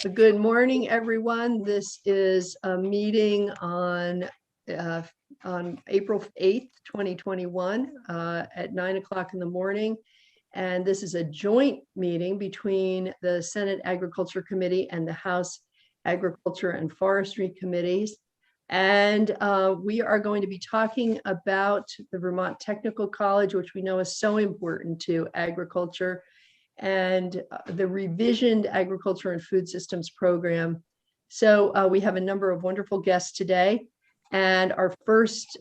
Good morning, everyone. This is a meeting on April 8th, 2021 at 9 o'clock in the morning. And this is a joint meeting between the Senate Agriculture Committee and the House Agriculture and Forestry Committees. And we are going to be talking about the Vermont Technical College, which we know is so important to agriculture, and the revisioned Agriculture and Food Systems program. So we have a number of wonderful guests today. And our first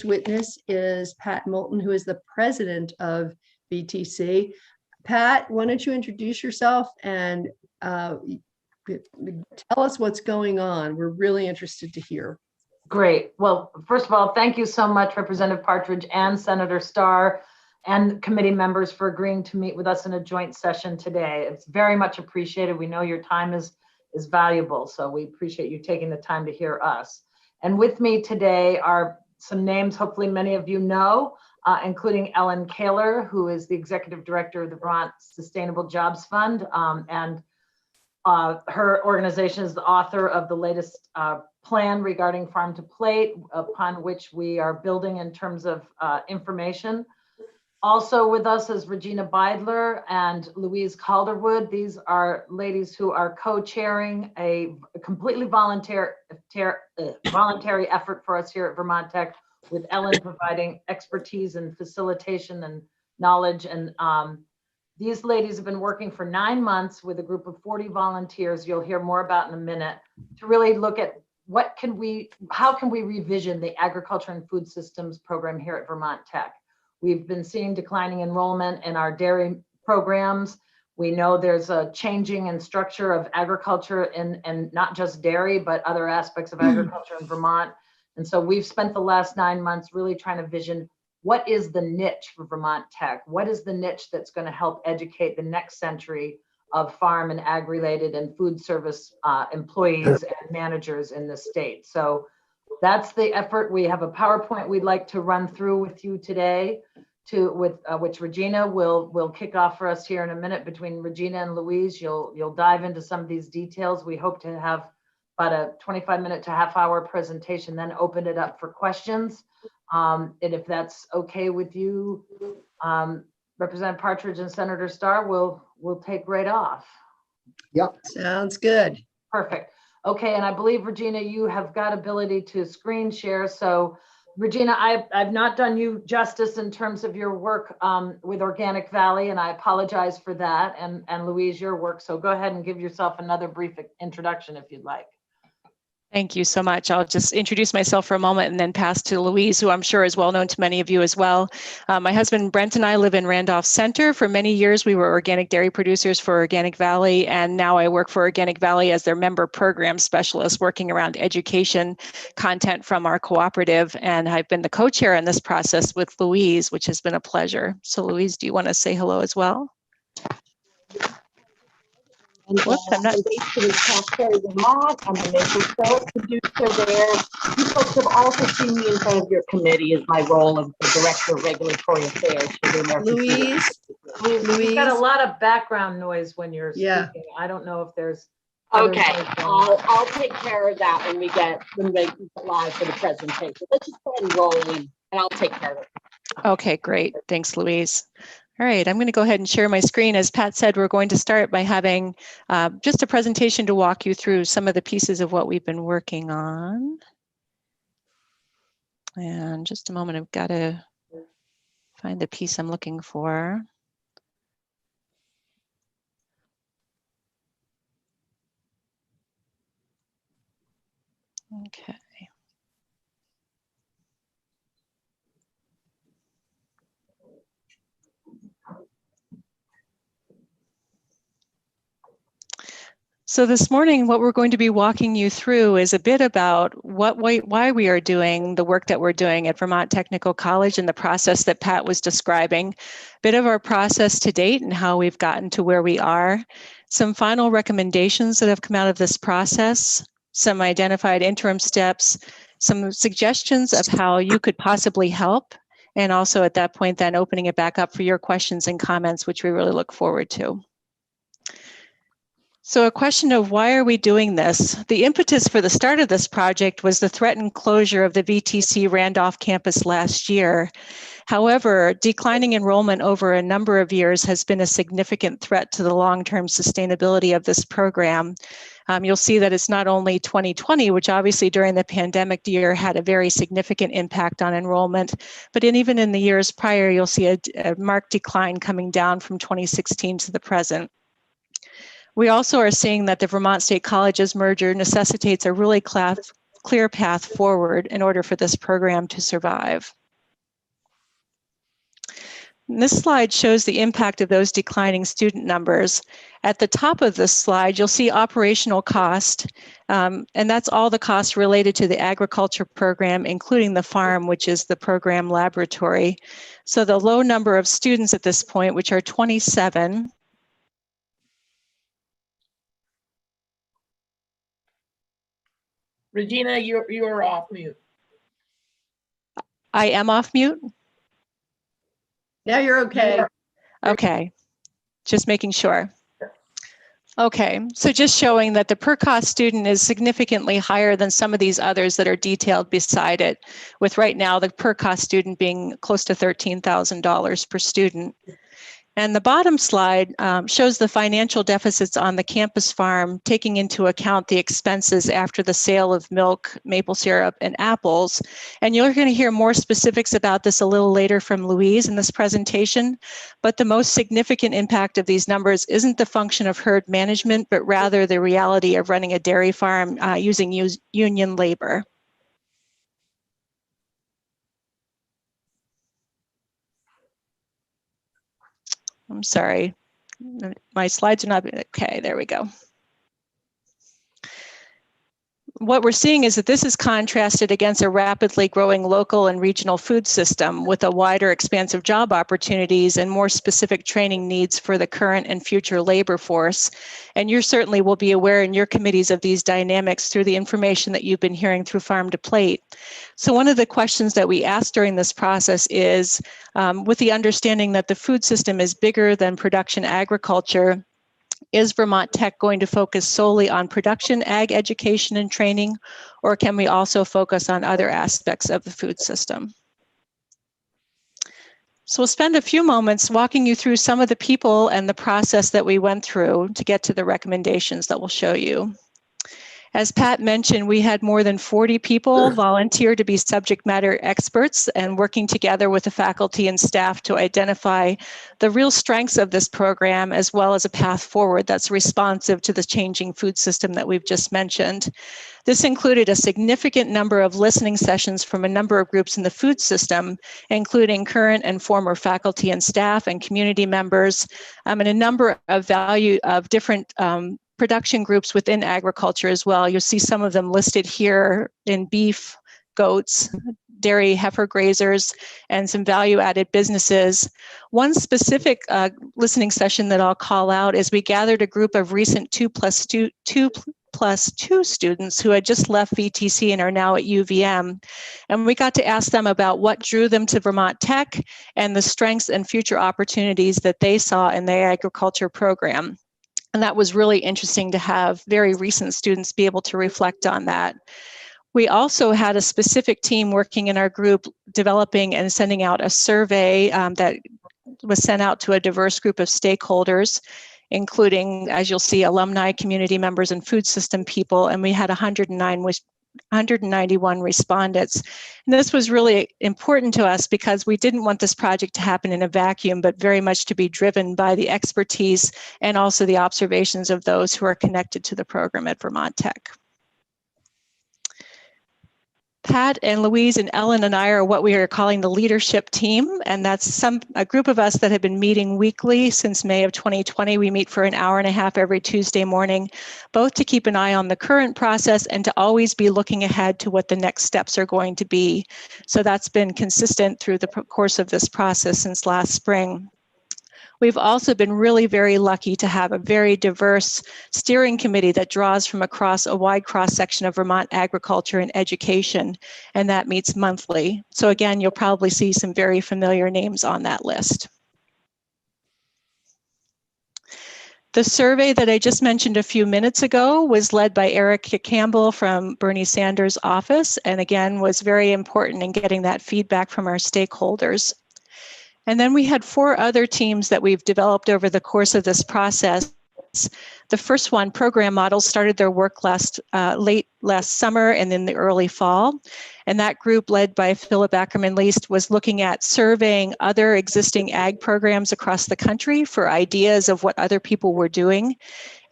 witness is Pat Moulton, who is the president of VTC. Pat, why don't you introduce yourself and tell us what's going on? We're really interested to hear. Great. Well, first of all, thank you so much, Representative Partridge and Senator Starr and committee members for agreeing to meet with us in a joint session today. It's very much appreciated. We know your time is valuable, so we appreciate you taking the time to hear us. And with me today are some names hopefully many of you know, including Ellen Kaler, who is the Executive Director of the Vermont Sustainable Jobs Fund, and her organization is the author of the latest plan regarding farm to plate, upon which we are building in terms of information. Also with us is Regina Beidler and Louise Calderwood. These are ladies who are co-chairing a completely voluntary effort for us here at Vermont Tech, with Ellen providing expertise and facilitation and knowledge. And these ladies have been working for 9 months with a group of 40 volunteers, you'll hear more about in a minute, to really look at how can we revision the Agriculture and Food Systems program here at Vermont Tech. We've been seeing declining enrollment in our dairy programs. We know there's a changing in structure of agriculture and not just dairy, but other aspects of agriculture in Vermont. And so we've spent the last 9 months really trying to vision what is the niche for Vermont Tech? What is the niche that's going to help educate the next century of farm and ag-related and food service employees and managers in the state? So that's the effort. We have a PowerPoint we'd like to run through with you today, which Regina will kick off for us here in a minute. Between Regina and Louise, you'll dive into some of these details. We hope to have about a 25-minute to half-hour presentation, then open it up for questions. And if that's okay with you, Representative Partridge and Senator Starr, we'll take right off. Yep, sounds good. Perfect. Okay, and I believe, Regina, you have got ability to screen share. So, Regina, I've not done you justice in terms of your work with Organic Valley, and I apologize for that. And Louise, your work. So go ahead and give yourself another brief introduction if you'd like. Thank you so much. I'll just introduce myself for a moment and then pass to Louise, who I'm sure is well known to many of you as well. My husband Brent and I live in Randolph Center. For many years, we were organic dairy producers for Organic Valley, and now I work for Organic Valley as their member program specialist, working around education content from our cooperative. And I've been the co-chair in this process with Louise, which has been a pleasure. So Louise, do you want to say hello as well? And whoops, I'm not. I'm basically Carrie Vermont. I'm the maple syrup producer there. You folks have also seen me in front of your committee as my role of the Director of Regulatory Affairs for the American Louise, We've got a lot of background noise when you're speaking. Yeah. I don't know if there's. Okay, I'll take care of that when we get live for the presentation. Let's just go ahead and roll in, and I'll take care of it. Okay, great. Thanks, Louise. All right, I'm going to go ahead and share my screen. As Pat said, we're going to start by having just a presentation to walk you through some of the pieces of what we've been working on. And just a moment, I've got to find the piece I'm looking for. Okay. So this morning, what we're going to be walking you through is a bit about why we are doing the work that we're doing at Vermont Technical College and the process that Pat was describing, a bit of our process to date and how we've gotten to where we are, some final recommendations that have come out of this process, some identified interim steps, some suggestions of how you could possibly help, and also at that point then opening it back up for your questions and comments, which we really look forward to. So a question of why are we doing this? The impetus for the start of this project was the threatened closure of the VTC Randolph campus last year. However, declining enrollment over a number of years has been a significant threat to the long-term sustainability of this program. You'll see that it's not only 2020, which obviously during the pandemic year had a very significant impact on enrollment, but even in the years prior, you'll see a marked decline coming down from 2016 to the present. We also are seeing that the Vermont State Colleges merger necessitates a really clear path forward in order for this program to survive. And this slide shows the impact of those declining student numbers. At the top of this slide, you'll see operational cost, and that's all the costs related to the agriculture program, including the farm, which is the program laboratory. So the low number of students at this point, which are 27, Regina, you're off mute. I am off mute? Now you're okay. Okay, just making sure. Okay, so just showing that the per cost student is significantly higher than some of these others that are detailed beside it, with right now the per cost student being close to $13,000 per student. And the bottom slide shows the financial deficits on the campus farm, taking into account the expenses after the sale of milk, maple syrup, and apples. And you're going to hear more specifics about this a little later from Louise in this presentation. But the most significant impact of these numbers isn't the function of herd management, but rather the reality of running a dairy farm using union labor. I'm sorry, my slides are not, okay, there we go. What we're seeing is that this is contrasted against a rapidly growing local and regional food system with a wider expanse of job opportunities and more specific training needs for the current and future labor force. And you certainly will be aware in your committees of these dynamics through the information that you've been hearing through Farm to Plate. So one of the questions that we asked during this process is, with the understanding that the food system is bigger than production agriculture, is Vermont Tech going to focus solely on production ag education and training, or can we also focus on other aspects of the food system? So we'll spend a few moments walking you through some of the people and the process that we went through to get to the recommendations that we'll show you. As Pat mentioned, we had more than 40 people volunteer to be subject matter experts and working together with the faculty and staff to identify the real strengths of this program, as well as a path forward that's responsive to the changing food system that we've just mentioned. This included a significant number of listening sessions from a number of groups in the food system, including current and former faculty and staff and community members, and a number of different production groups within agriculture as well. You'll see some of them listed here in beef, goats, dairy heifer grazers, and some value-added businesses. One specific listening session that I'll call out is we gathered a group of recent 2+2 students who had just left VTC and are now at UVM. And we got to ask them about what drew them to Vermont Tech and the strengths and future opportunities that they saw in the agriculture program. And that was really interesting to have very recent students be able to reflect on that. We also had a specific team working in our group developing and sending out a survey that was sent out to a diverse group of stakeholders, including, as you'll see, alumni, community members, and food system people. And we had 191 respondents. And this was really important to us because we didn't want this project to happen in a vacuum, but very much to be driven by the expertise and also the observations of those who are connected to the program at Vermont Tech. Pat and Louise and Ellen and I are what we are calling the leadership team, and that's a group of us that have been meeting weekly since May of 2020. We meet for an hour and a half every Tuesday morning, both to keep an eye on the current process and to always be looking ahead to what the next steps are going to be. So that's been consistent through the course of this process since last spring. We've also been really very lucky to have a very diverse steering committee that draws from across a wide cross-section of Vermont agriculture and education, and that meets monthly. So again, you'll probably see some very familiar names on that list. The survey that I just mentioned a few minutes ago was led by Erica Campbell from Bernie Sanders' office, and again was very important in getting that feedback from our stakeholders. And then we had 4 other teams that we've developed over the course of this process. The first one, Program Models, started their work late last summer and in the early fall. And that group, led by Philip Ackerman-Leist, was looking at surveying other existing ag programs across the country for ideas of what other people were doing,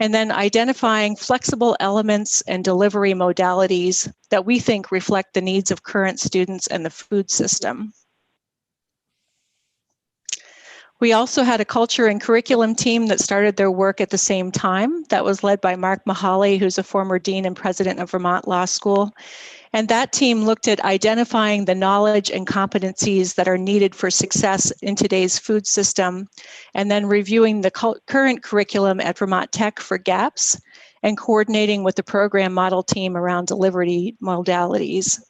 and then identifying flexible elements and delivery modalities that we think reflect the needs of current students and the food system. We also had a culture and curriculum team that started their work at the same time. That was led by Mark Mahaly, who's a former dean and president of Vermont Law School. And that team looked at identifying the knowledge and competencies that are needed for success in today's food system, and then reviewing the current curriculum at Vermont Tech for gaps, and coordinating with the program model team around delivery modalities.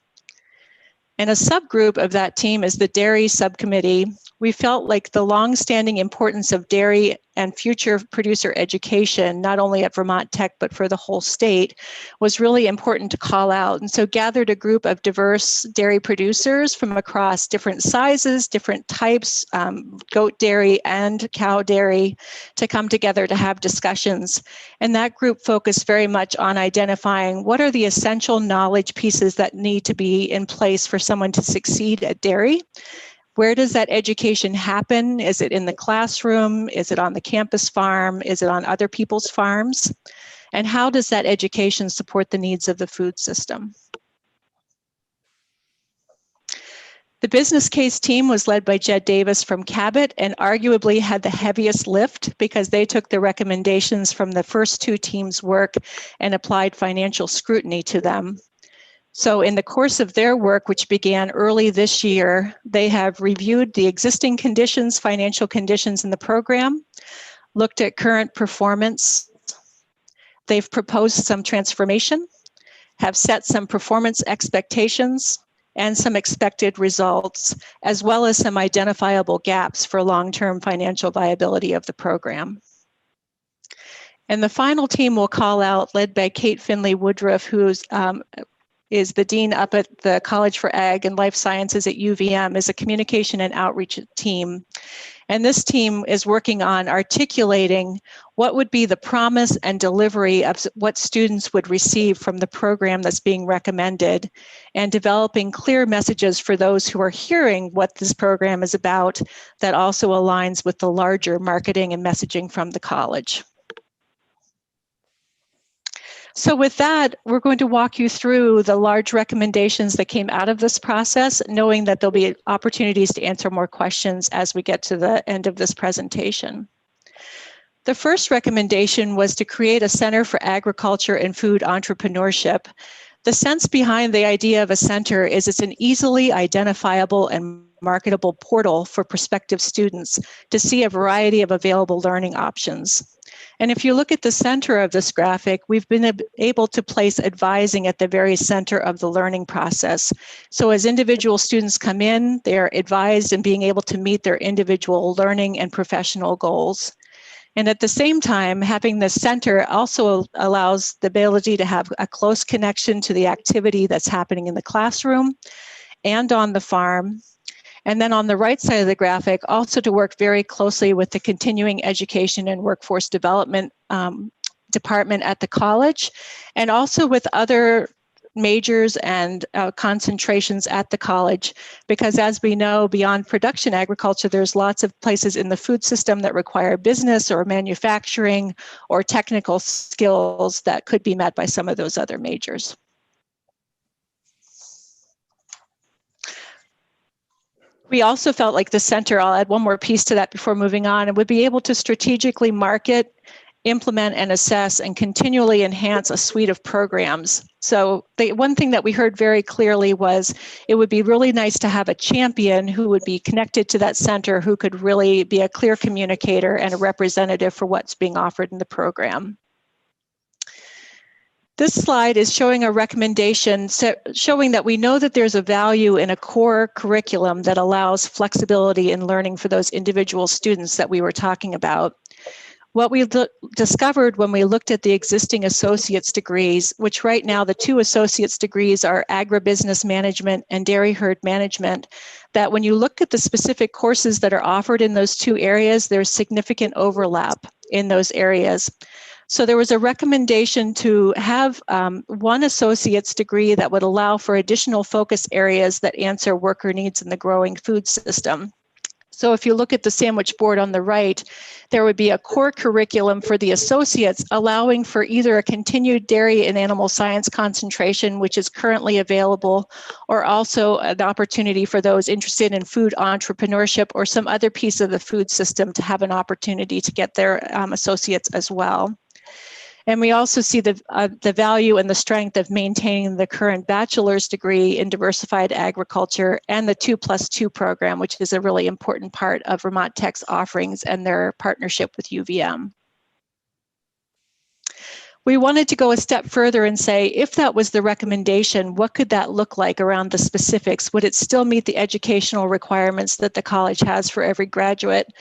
And a subgroup of that team is the dairy subcommittee. We felt like the longstanding importance of dairy and future producer education, not only at Vermont Tech, but for the whole state, was really important to call out. And so gathered a group of diverse dairy producers from across different sizes, different types, goat dairy and cow dairy, to come together to have discussions. And that group focused very much on identifying what are the essential knowledge pieces that need to be in place for someone to succeed at dairy. Where does that education happen? Is it in the classroom? Is it on the campus farm? Is it on other people's farms? And how does that education support the needs of the food system? The business case team was led by Jed Davis from Cabot, and arguably had the heaviest lift because they took the recommendations from the first 2 teams' work and applied financial scrutiny to them. So in the course of their work, which began early this year, they have reviewed the existing conditions, financial conditions in the program, looked at current performance. They've proposed some transformation, have set some performance expectations and some expected results, as well as some identifiable gaps for long-term financial viability of the program. And the final team we'll call out, led by Kate Finley Woodruff, who's is the dean up at the College for Ag and Life Sciences at UVM, is a communication and outreach team. And this team is working on articulating what would be the promise and delivery of what students would receive from the program that's being recommended, and developing clear messages for those who are hearing what this program is about that also aligns with the larger marketing and messaging from the college. So with that, we're going to walk you through the large recommendations that came out of this process, knowing that there'll be opportunities to answer more questions as we get to the end of this presentation. The first recommendation was to create a Center for Agriculture and Food Entrepreneurship. The sense behind the idea of a center is it's an easily identifiable and marketable portal for prospective students to see a variety of available learning options. And if you look at the center of this graphic, we've been able to place advising at the very center of the learning process. So as individual students come in, they're advised in being able to meet their individual learning and professional goals. And at the same time, having the center also allows the ability to have a close connection to the activity that's happening in the classroom and on the farm. And then on the right side of the graphic, also to work very closely with the continuing education and workforce development department at the college, and also with other majors and concentrations at the college, because as we know, beyond production agriculture, there's lots of places in the food system that require business or manufacturing or technical skills that could be met by some of those other majors. We also felt like the center, I'll add one more piece to that before moving on, and would be able to strategically market, implement and assess and continually enhance a suite of programs. So the one thing that we heard very clearly was it would be really nice to have a champion who would be connected to that center, who could really be a clear communicator and a representative for what's being offered in the program. This slide is showing a recommendation showing that we know that there's a value in a core curriculum that allows flexibility in learning for those individual students that we were talking about. What we discovered when we looked at the existing associate's degrees, which right now the two associate's degrees are agribusiness management and dairy herd management, that when you look at the specific courses that are offered in those two areas, there's significant overlap in those areas. So there was a recommendation to have one associate's degree that would allow for additional focus areas that answer worker needs in the growing food system. So if you look at the sandwich board on the right, there would be a core curriculum for the associates allowing for either a continued dairy and animal science concentration, which is currently available, or also an opportunity for those interested in food entrepreneurship or some other piece of the food system to have an opportunity to get their associates as well. And we also see the value and the strength of maintaining the current bachelor's degree in diversified agriculture and the 2+2 program, which is a really important part of Vermont Tech's offerings and their partnership with UVM. We wanted to go a step further and say, if that was the recommendation, what could that look like around the specifics? Would it still meet the educational requirements that the college has for every graduate?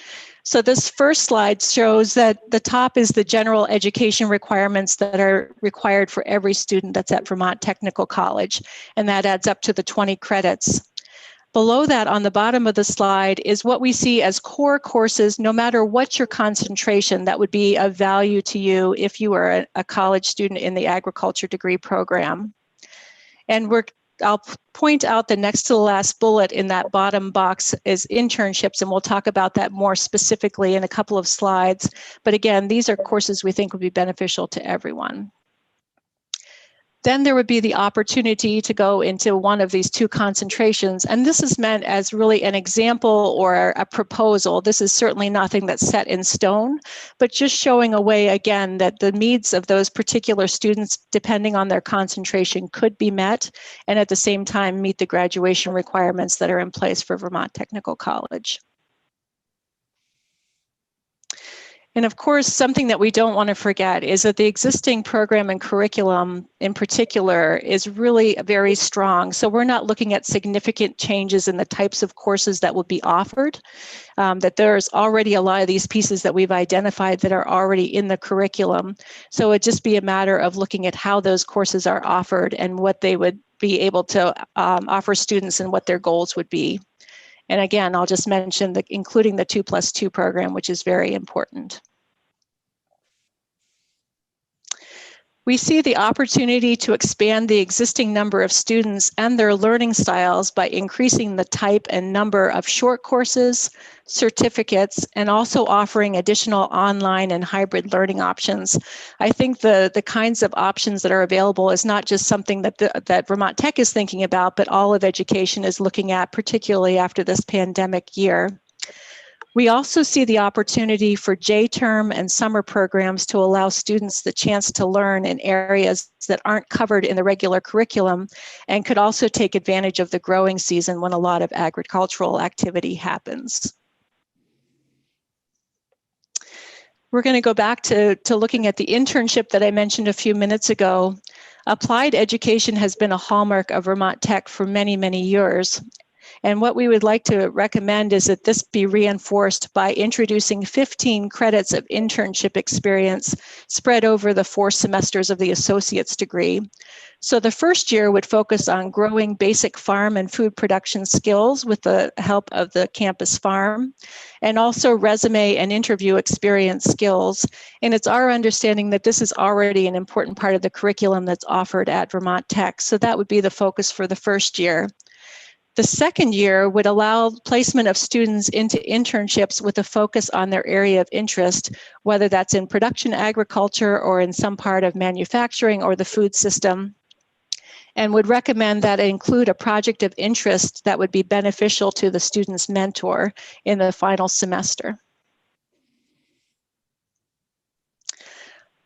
So this first slide shows that the top is the general education requirements that are required for every student that's at Vermont Technical College, and that adds up to the 20 credits. Below that, on the bottom of the slide, is what we see as core courses, no matter what your concentration, that would be of value to you if you are a college student in the agriculture degree program. And I'll point out the next to the last bullet in that bottom box is internships, and we'll talk about that more specifically in a couple of slides. But again, these are courses we think would be beneficial to everyone. Then there would be the opportunity to go into one of these two concentrations. And this is meant as really an example or a proposal. This is certainly nothing that's set in stone, but just showing a way, again, that the needs of those particular students, depending on their concentration, could be met, and at the same time meet the graduation requirements that are in place for Vermont Technical College. And of course, something that we don't want to forget is that the existing program and curriculum in particular is really very strong. So we're not looking at significant changes in the types of courses that will be offered, that there's already a lot of these pieces that we've identified that are already in the curriculum. So it'd just be a matter of looking at how those courses are offered and what they would be able to offer students and what their goals would be. And again, I'll just mention including the 2+2 program, which is very important. We see the opportunity to expand the existing number of students and their learning styles by increasing the type and number of short courses, certificates, and also offering additional online and hybrid learning options. I think the kinds of options that are available is not just something that Vermont Tech is thinking about, but all of education is looking at, particularly after this pandemic year. We also see the opportunity for J-term and summer programs to allow students the chance to learn in areas that aren't covered in the regular curriculum and could also take advantage of the growing season when a lot of agricultural activity happens. We're going to go back to looking at the internship that I mentioned a few minutes ago. Applied education has been a hallmark of Vermont Tech for many, many years. And what we would like to recommend is that this be reinforced by introducing 15 credits of internship experience spread over the 4 semesters of the associate's degree. So the first year would focus on growing basic farm and food production skills with the help of the campus farm, and also resume and interview experience skills. And it's our understanding that this is already an important part of the curriculum that's offered at Vermont Tech. So that would be the focus for the first year. The second year would allow placement of students into internships with a focus on their area of interest, whether that's in production agriculture or in some part of manufacturing or the food system, and would recommend that it include a project of interest that would be beneficial to the student's mentor in the final semester.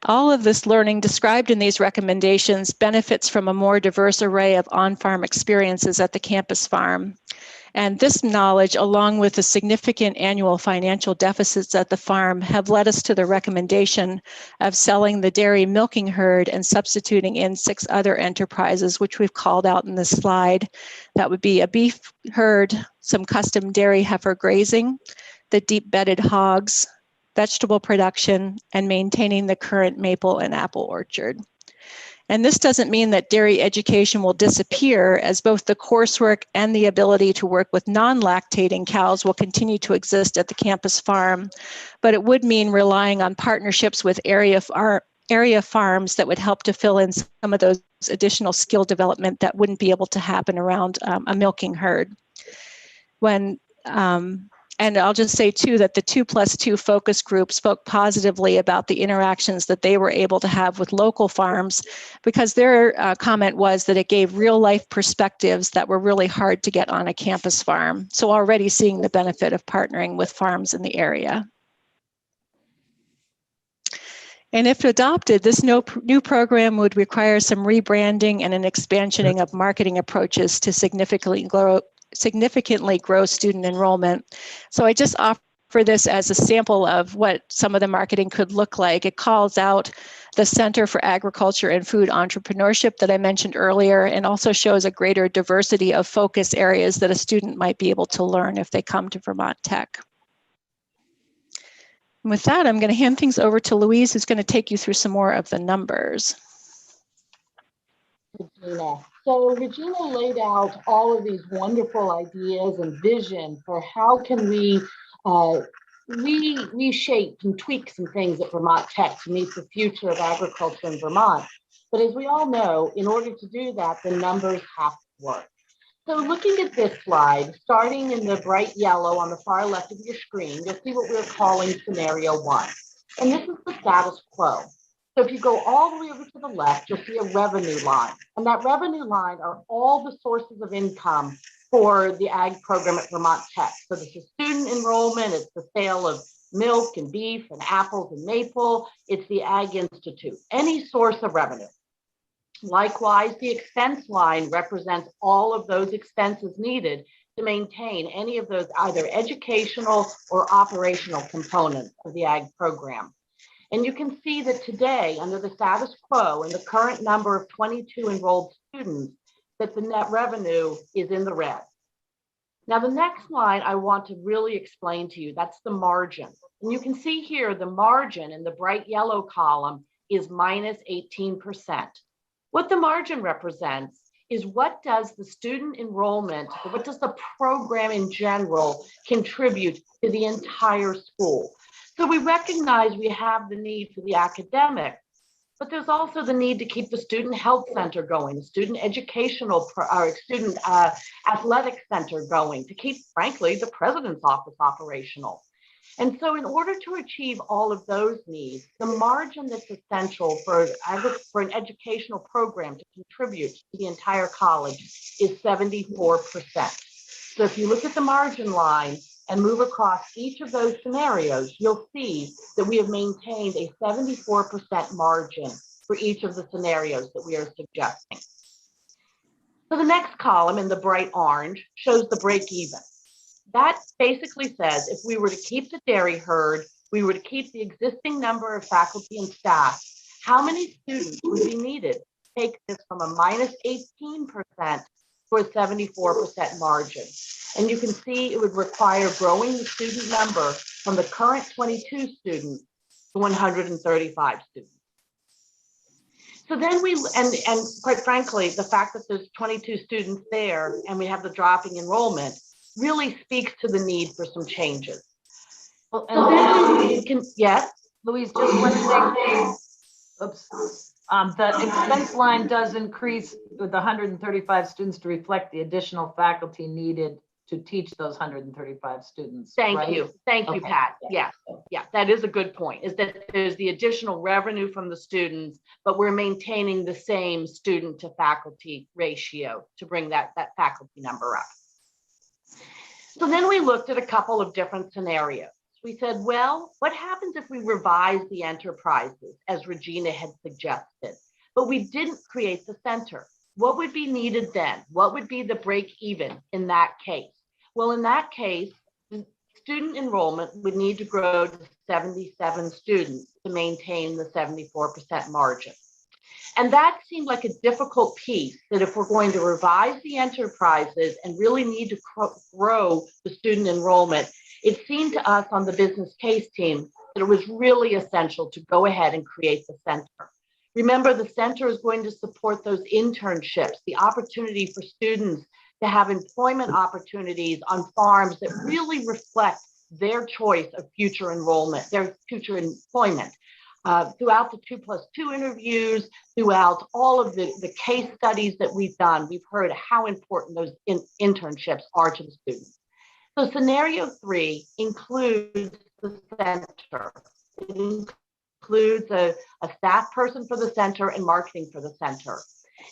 All of this learning described in these recommendations benefits from a more diverse array of on-farm experiences at the campus farm. And this knowledge, along with the significant annual financial deficits at the farm, have led us to the recommendation of selling the dairy milking herd and substituting in 6 other enterprises, which we've called out in this slide. That would be a beef herd, some custom dairy heifer grazing, the deep bedded hogs, vegetable production, and maintaining the current maple and apple orchard. And this doesn't mean that dairy education will disappear, as both the coursework and the ability to work with non-lactating cows will continue to exist at the campus farm, but it would mean relying on partnerships with area farms that would help to fill in some of those additional skill development that wouldn't be able to happen around a milking herd. And I'll just say too that the 2+2 focus group spoke positively about the interactions that they were able to have with local farms, because their comment was that it gave real life perspectives that were really hard to get on a campus farm. So already seeing the benefit of partnering with farms in the area. And if adopted, this new program would require some rebranding and an expansioning of marketing approaches to significantly grow student enrollment. So I just offer this as a sample of what some of the marketing could look like. It calls out the Center for Agriculture and Food Entrepreneurship that I mentioned earlier, and also shows a greater diversity of focus areas that a student might be able to learn if they come to Vermont Tech. And with that, I'm going to hand things over to Louise, who's going to take you through some more of the numbers. Regina. So Regina laid out all of these wonderful ideas and vision for how can we reshape and tweak some things at Vermont Tech to meet the future of agriculture in Vermont. But as we all know, in order to do that, the numbers have to work. So looking at this slide, starting in the bright yellow on the far left of your screen, you'll see what we're calling scenario 1. And this is the status quo. So if you go all the way over to the left, you'll see a revenue line. And that revenue line are all the sources of income for the ag program at Vermont Tech. So this is student enrollment, it's the sale of milk and beef and apples and maple, it's the Ag Institute, any source of revenue. Likewise, the expense line represents all of those expenses needed to maintain any of those either educational or operational components of the ag program. And you can see that today, under the status quo and the current number of 22 enrolled students, that the net revenue is in the red. Now, the next line I want to really explain to you, that's the margin. And you can see here the margin in the bright yellow column is minus 18%. What the margin represents is what does the student enrollment, or what does the program in general contribute to the entire school? So we recognize we have the need for the academic, but there's also the need to keep the student health center going, the student educational, or student athletic center going, to keep, frankly, the president's office operational. And so in order to achieve all of those needs, the margin that's essential for an educational program to contribute to the entire college is 74%. So if you look at the margin line and move across each of those scenarios, you'll see that we have maintained a 74% margin for each of the scenarios that we are suggesting. So the next column in the bright orange shows the break even. That basically says if we were to keep the dairy herd, we were to keep the existing number of faculty and staff, how many students would be needed to take this from a minus 18% to a 74% margin? And you can see it would require growing the student number from the current 22 students to 135 students. So then and quite frankly, the fact that there's 22 students there and we have the dropping enrollment really speaks to the need for some changes. Well, and yes, Louise, just one thing. Oops. The expense line does increase with 135 students to reflect the additional faculty needed to teach those 135 students. Thank you, Okay. Pat. Yeah, that is a good point, is that there's the additional revenue from the students, but we're maintaining the same student to faculty ratio to bring that faculty number up. So then we looked at a couple of different scenarios. We said, well, what happens if we revise the enterprises as Regina had suggested, but we didn't create the center? What would be needed then? What would be the break even in that case? Well, in that case, student enrollment would need to grow to 77 students to maintain the 74% margin. And that seemed like a difficult piece, that if we're going to revise the enterprises and really need to grow the student enrollment, it seemed to us on the business case team that it was really essential to go ahead and create the center. Remember, the center is going to support those internships, the opportunity for students to have employment opportunities on farms that really reflect their choice of future enrollment, their future employment. Throughout the 2+2 interviews, throughout all of the case studies that we've done, we've heard how important those internships are to the students. So scenario 3 includes the center. It includes a staff person for the center and marketing for the center.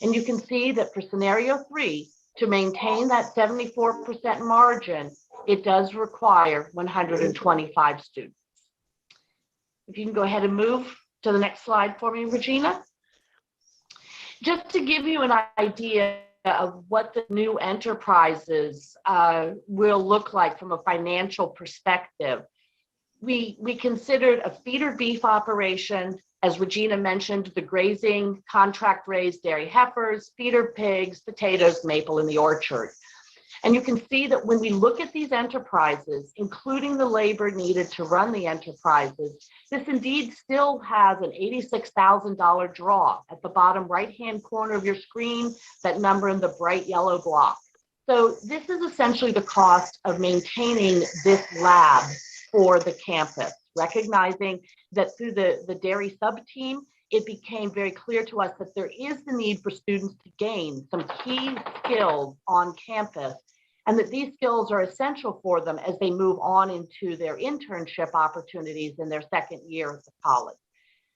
And you can see that for scenario 3, to maintain that 74% margin, it does require 125 students. If you can go ahead and move to the next slide for me, Regina. Just to give you an idea of what the new enterprises will look like from a financial perspective, we considered a feeder beef operation, as Regina mentioned, the grazing, contract raised dairy heifers, feeder pigs, potatoes, maple in the orchard. And you can see that when we look at these enterprises, including the labor needed to run the enterprises, this indeed still has an $86,000 draw at the bottom right-hand corner of your screen, that number in the bright yellow block. So this is essentially the cost of maintaining this lab for the campus, recognizing that through the dairy sub-team, it became very clear to us that there is the need for students to gain some key skills on campus, and that these skills are essential for them as they move on into their internship opportunities in their second year at the college.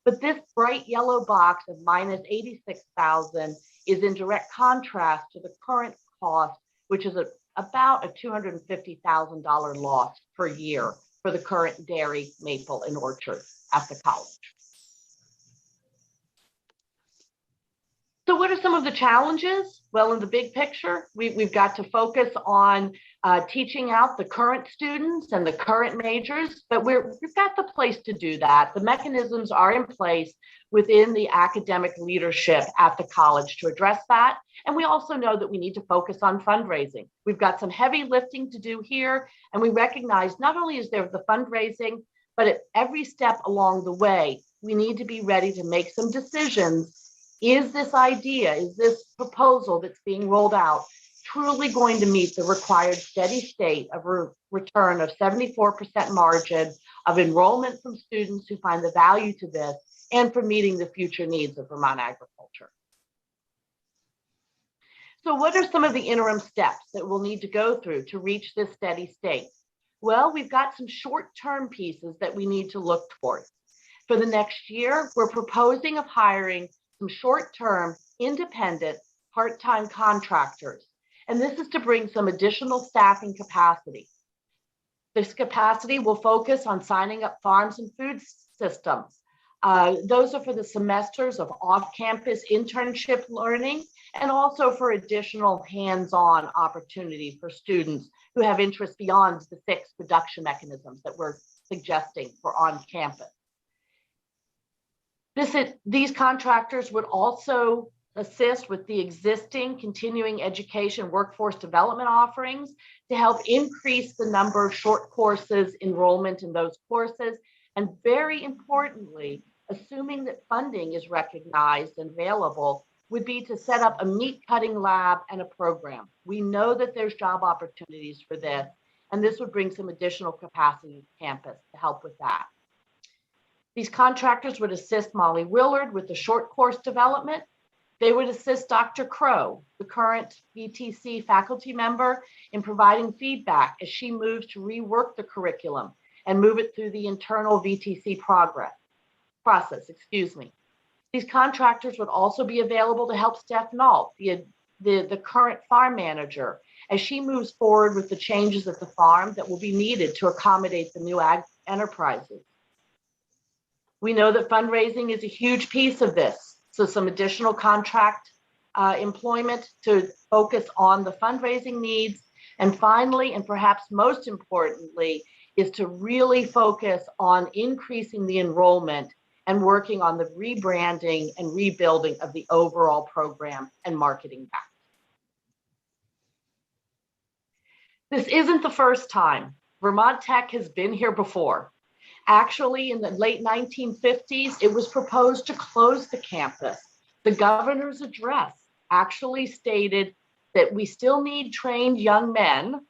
But this bright yellow box of minus 86,000 is in direct contrast to the current cost, which is about a $250,000 loss per year for the current dairy, maple, and orchard at the college. So what are some of the challenges? Well, in the big picture, we've got to focus on teaching out the current students and the current majors, but we've got the place to do that. The mechanisms are in place within the academic leadership at the college to address that. And we also know that we need to focus on fundraising. We've got some heavy lifting to do here, and we recognize not only is there the fundraising, but at every step along the way, we need to be ready to make some decisions. Is this idea, is this proposal that's being rolled out truly going to meet the required steady state of a return of 74% margin of enrollment from students who find the value to this, and for meeting the future needs of Vermont agriculture? So what are some of the interim steps that we'll need to go through to reach this steady state? Well, we've got some short-term pieces that we need to look towards. For the next year, we're proposing of hiring some short-term, independent, part-time contractors. And this is to bring some additional staffing capacity. This capacity will focus on signing up farms and food systems. Those are for the semesters of off-campus internship learning, and also for additional hands-on opportunity for students who have interest beyond the 6 production mechanisms that we're suggesting for on-campus. These contractors would also assist with the existing continuing education workforce development offerings to help increase the number of short courses, enrollment in those courses, and very importantly, assuming that funding is recognized and available, would be to set up a meat cutting lab and a program. We know that there's job opportunities for this, and this would bring some additional capacity to campus to help with that. These contractors would assist Molly Willard with the short course development. They would assist Dr. Crow, the current VTC faculty member, in providing feedback as she moves to rework the curriculum and move it through the internal VTC process. These contractors would also be available to help Steph Nault, the current farm manager, as she moves forward with the changes at the farm that will be needed to accommodate the new ag enterprises. We know that fundraising is a huge piece of this. So some additional contract employment to focus on the fundraising needs. And finally, and perhaps most importantly, is to really focus on increasing the enrollment and working on the rebranding and rebuilding of the overall program and marketing back. This isn't the first time. Vermont Tech has been here before. Actually, in the late 1950s, it was proposed to close the campus. The governor's address actually stated that we still need trained young men,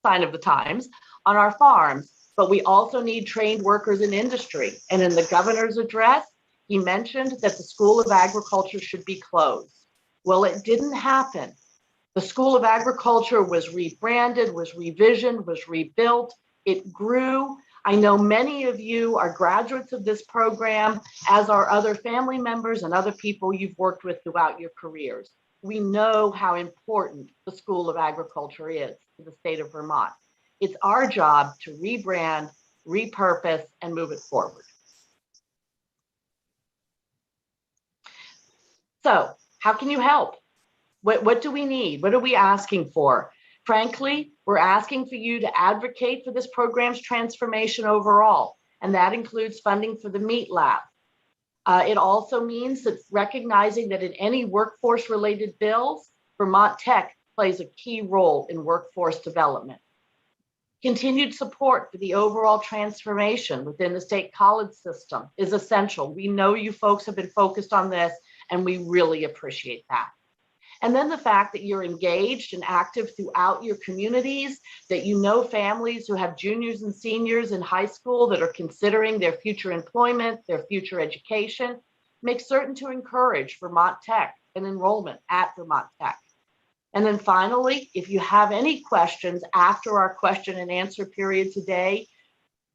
sign of the times, on our farms, but we also need trained workers in industry. And in the governor's address, he mentioned that the School of Agriculture should be closed. Well, it didn't happen. The School of Agriculture was rebranded, was revisioned, was rebuilt. It grew. I know many of you are graduates of this program, as are other family members and other people you've worked with throughout your careers. We know how important the School of Agriculture is to the state of Vermont. It's our job to rebrand, repurpose, and move it forward. So, how can you help? What do we need? What are we asking for? Frankly, we're asking for you to advocate for this program's transformation overall, and that includes funding for the meat lab. It also means that recognizing that in any workforce-related bills, Vermont Tech plays a key role in workforce development. Continued support for the overall transformation within the state college system is essential. We know you folks have been focused on this, and we really appreciate that. And then the fact that you're engaged and active throughout your communities, that you know families who have juniors and seniors in high school that are considering their future employment, their future education, make certain to encourage Vermont Tech and enrollment at Vermont Tech. And then finally, if you have any questions after our question and answer period today,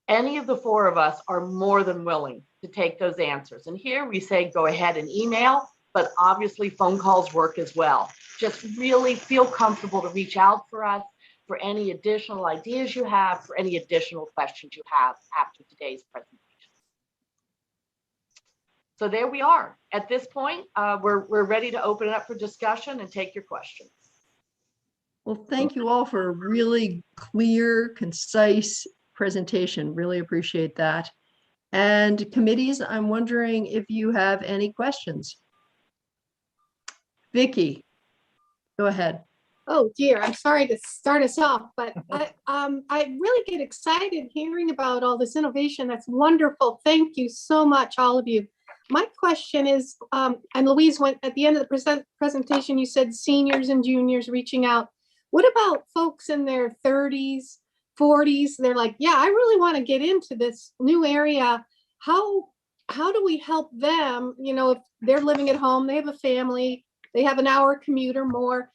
any of the four of us are more than willing to take those answers. And here we say, go ahead and email, but obviously phone calls work as well. Just really feel comfortable to reach out for us for any additional ideas you have, for any additional questions you have after today's presentation. So there we are. At this point, we're ready to open it up for discussion and take your questions. Well, thank you all for a really clear, concise presentation. Really appreciate that. And committees, I'm wondering if you have any questions. Vicky, go ahead. Oh dear, I'm sorry to start us off, but I really get excited hearing about all this innovation. That's wonderful. Thank you so much, all of you. My question is, and Louise went at the end of the presentation, you said seniors and juniors reaching out. What about folks in their 30s, 40s? They're like, yeah, I really want to get into this new area. How do we help them? You know, if they're living at home, they have a family, they have an hour commute or more.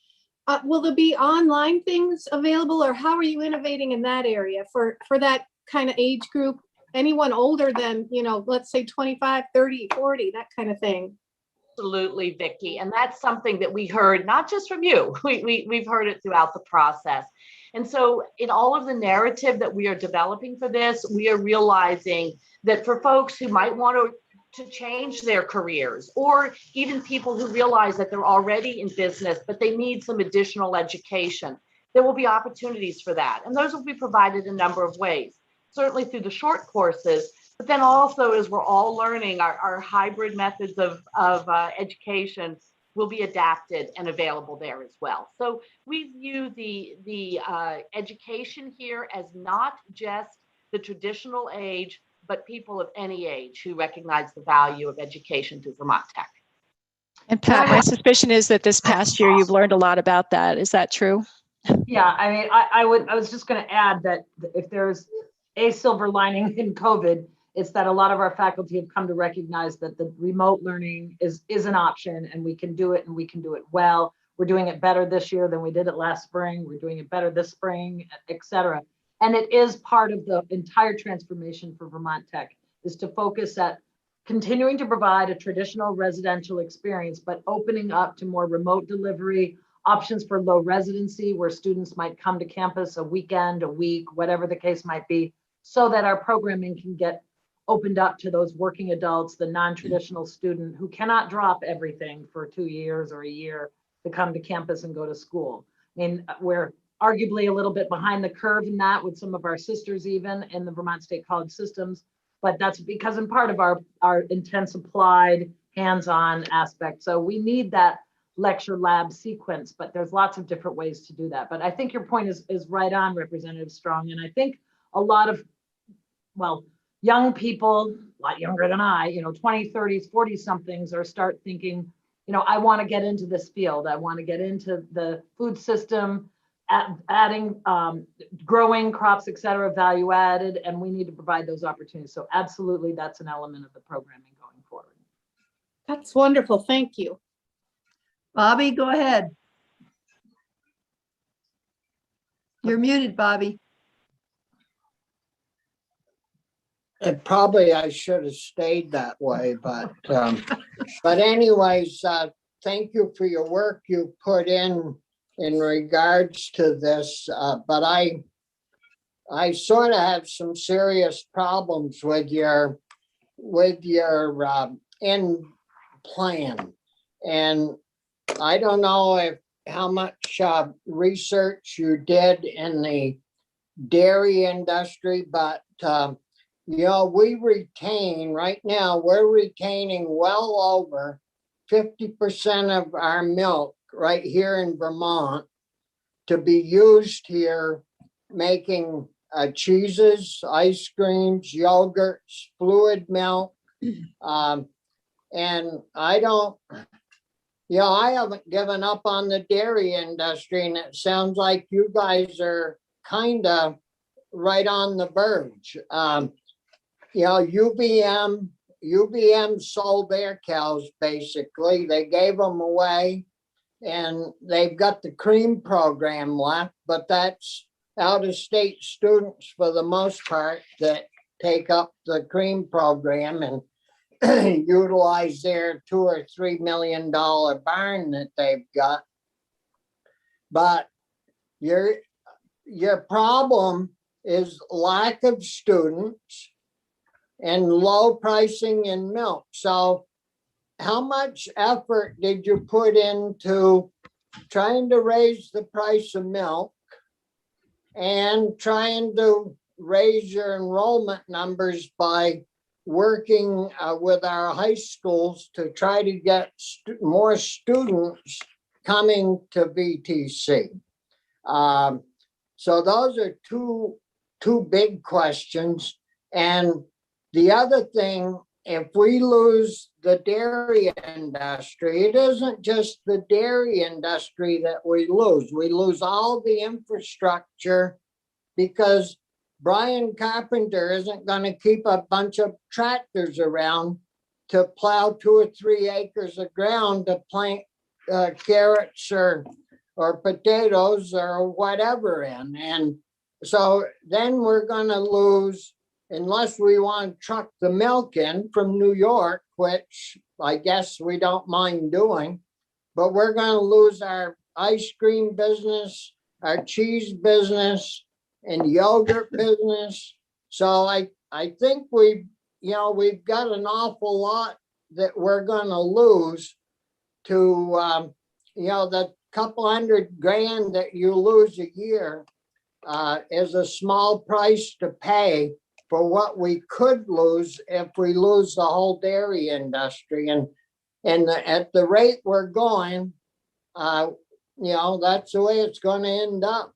Will there be online things available, or how are you innovating in that area for that kind of age group? Anyone older than, you know, let's say 25, 30, 40, that kind of thing. Absolutely, Vicki. And that's something that we heard, not just from you, we've heard it throughout the process. And so in all of the narrative that we are developing for this, we are realizing that for folks who might want to change their careers, or even people who realize that they're already in business, but they need some additional education, there will be opportunities for that. And those will be provided in a number of ways, certainly through the short courses, but then also as we're all learning, our hybrid methods of education will be adapted and available there as well. So we view the education here as not just the traditional age, but people of any age who recognize the value of education through Vermont Tech. And Pat, my suspicion is that this past year you've learned a lot about that. Is that true? Yeah, I mean, I was just going to add that if there's a silver lining in COVID, it's that a lot of our faculty have come to recognize that the remote learning is an option, and we can do it, and we can do it well. We're doing it better this year than we did it last spring. We're doing it better this spring, et cetera. And it is part of the entire transformation for Vermont Tech, is to focus at continuing to provide a traditional residential experience, but opening up to more remote delivery, options for low residency, where students might come to campus a weekend, a week, whatever the case might be, so that our programming can get opened up to those working adults, the non-traditional student who cannot drop everything for 2 years or a year to come to campus and go to school. I mean, we're arguably a little bit behind the curve in that with some of our sisters even in the Vermont State College systems, but that's because in part of our intense applied hands-on aspect. So we need that lecture lab sequence, but there's lots of different ways to do that. But I think your point is right on, Representative Strong. And I think a lot of, well, young people, a lot younger than I, 20, 30s, 40 somethings, or start thinking, I want to get into this field. I want to get into the food system, adding, growing crops, et cetera, value added, and we need to provide those opportunities. So absolutely, that's an element of the programming going forward. That's wonderful. Thank you. Bobby, go ahead. You're muted, Bobby. And probably I should have stayed that way, but anyways, thank you for your work you put in regards to this. But I sort of have some serious problems with your end plan, and I don't know how much research you did in the dairy industry, but we retain right now, we're retaining well over 50% of our milk right here in Vermont to be used here making cheeses, ice creams, yogurts, fluid milk. And I haven't given up on the dairy industry, and it sounds like you guys are kind of right on the verge. UVM sold their cows, basically. They gave them away, and they've got the cream program left, but that's out-of-state students for the most part that take up the cream program and utilize their $2 or $3 million barn that they've got. But your problem is lack of students and low pricing in milk. So how much effort did you put into trying to raise the price of milk and trying to raise your enrollment numbers by working with our high schools to try to get more students coming to VTC? So those are two big questions. And the other thing, if we lose the dairy industry, it isn't just the dairy industry that we lose. We lose all the infrastructure because Brian Carpenter isn't going to keep a bunch of tractors around to plow 2 or 3 acres of ground to plant carrots or potatoes or whatever in. And so then we're going to lose, unless we want to truck the milk in from New York, which I guess we don't mind doing, but we're going to lose our ice cream business, our cheese business, and yogurt business. So I think we've got an awful lot that we're going to lose to, the couple $100,000 that you lose a year is a small price to pay for what we could lose if we lose the whole dairy industry. And at the rate we're going, that's the way it's going to end up.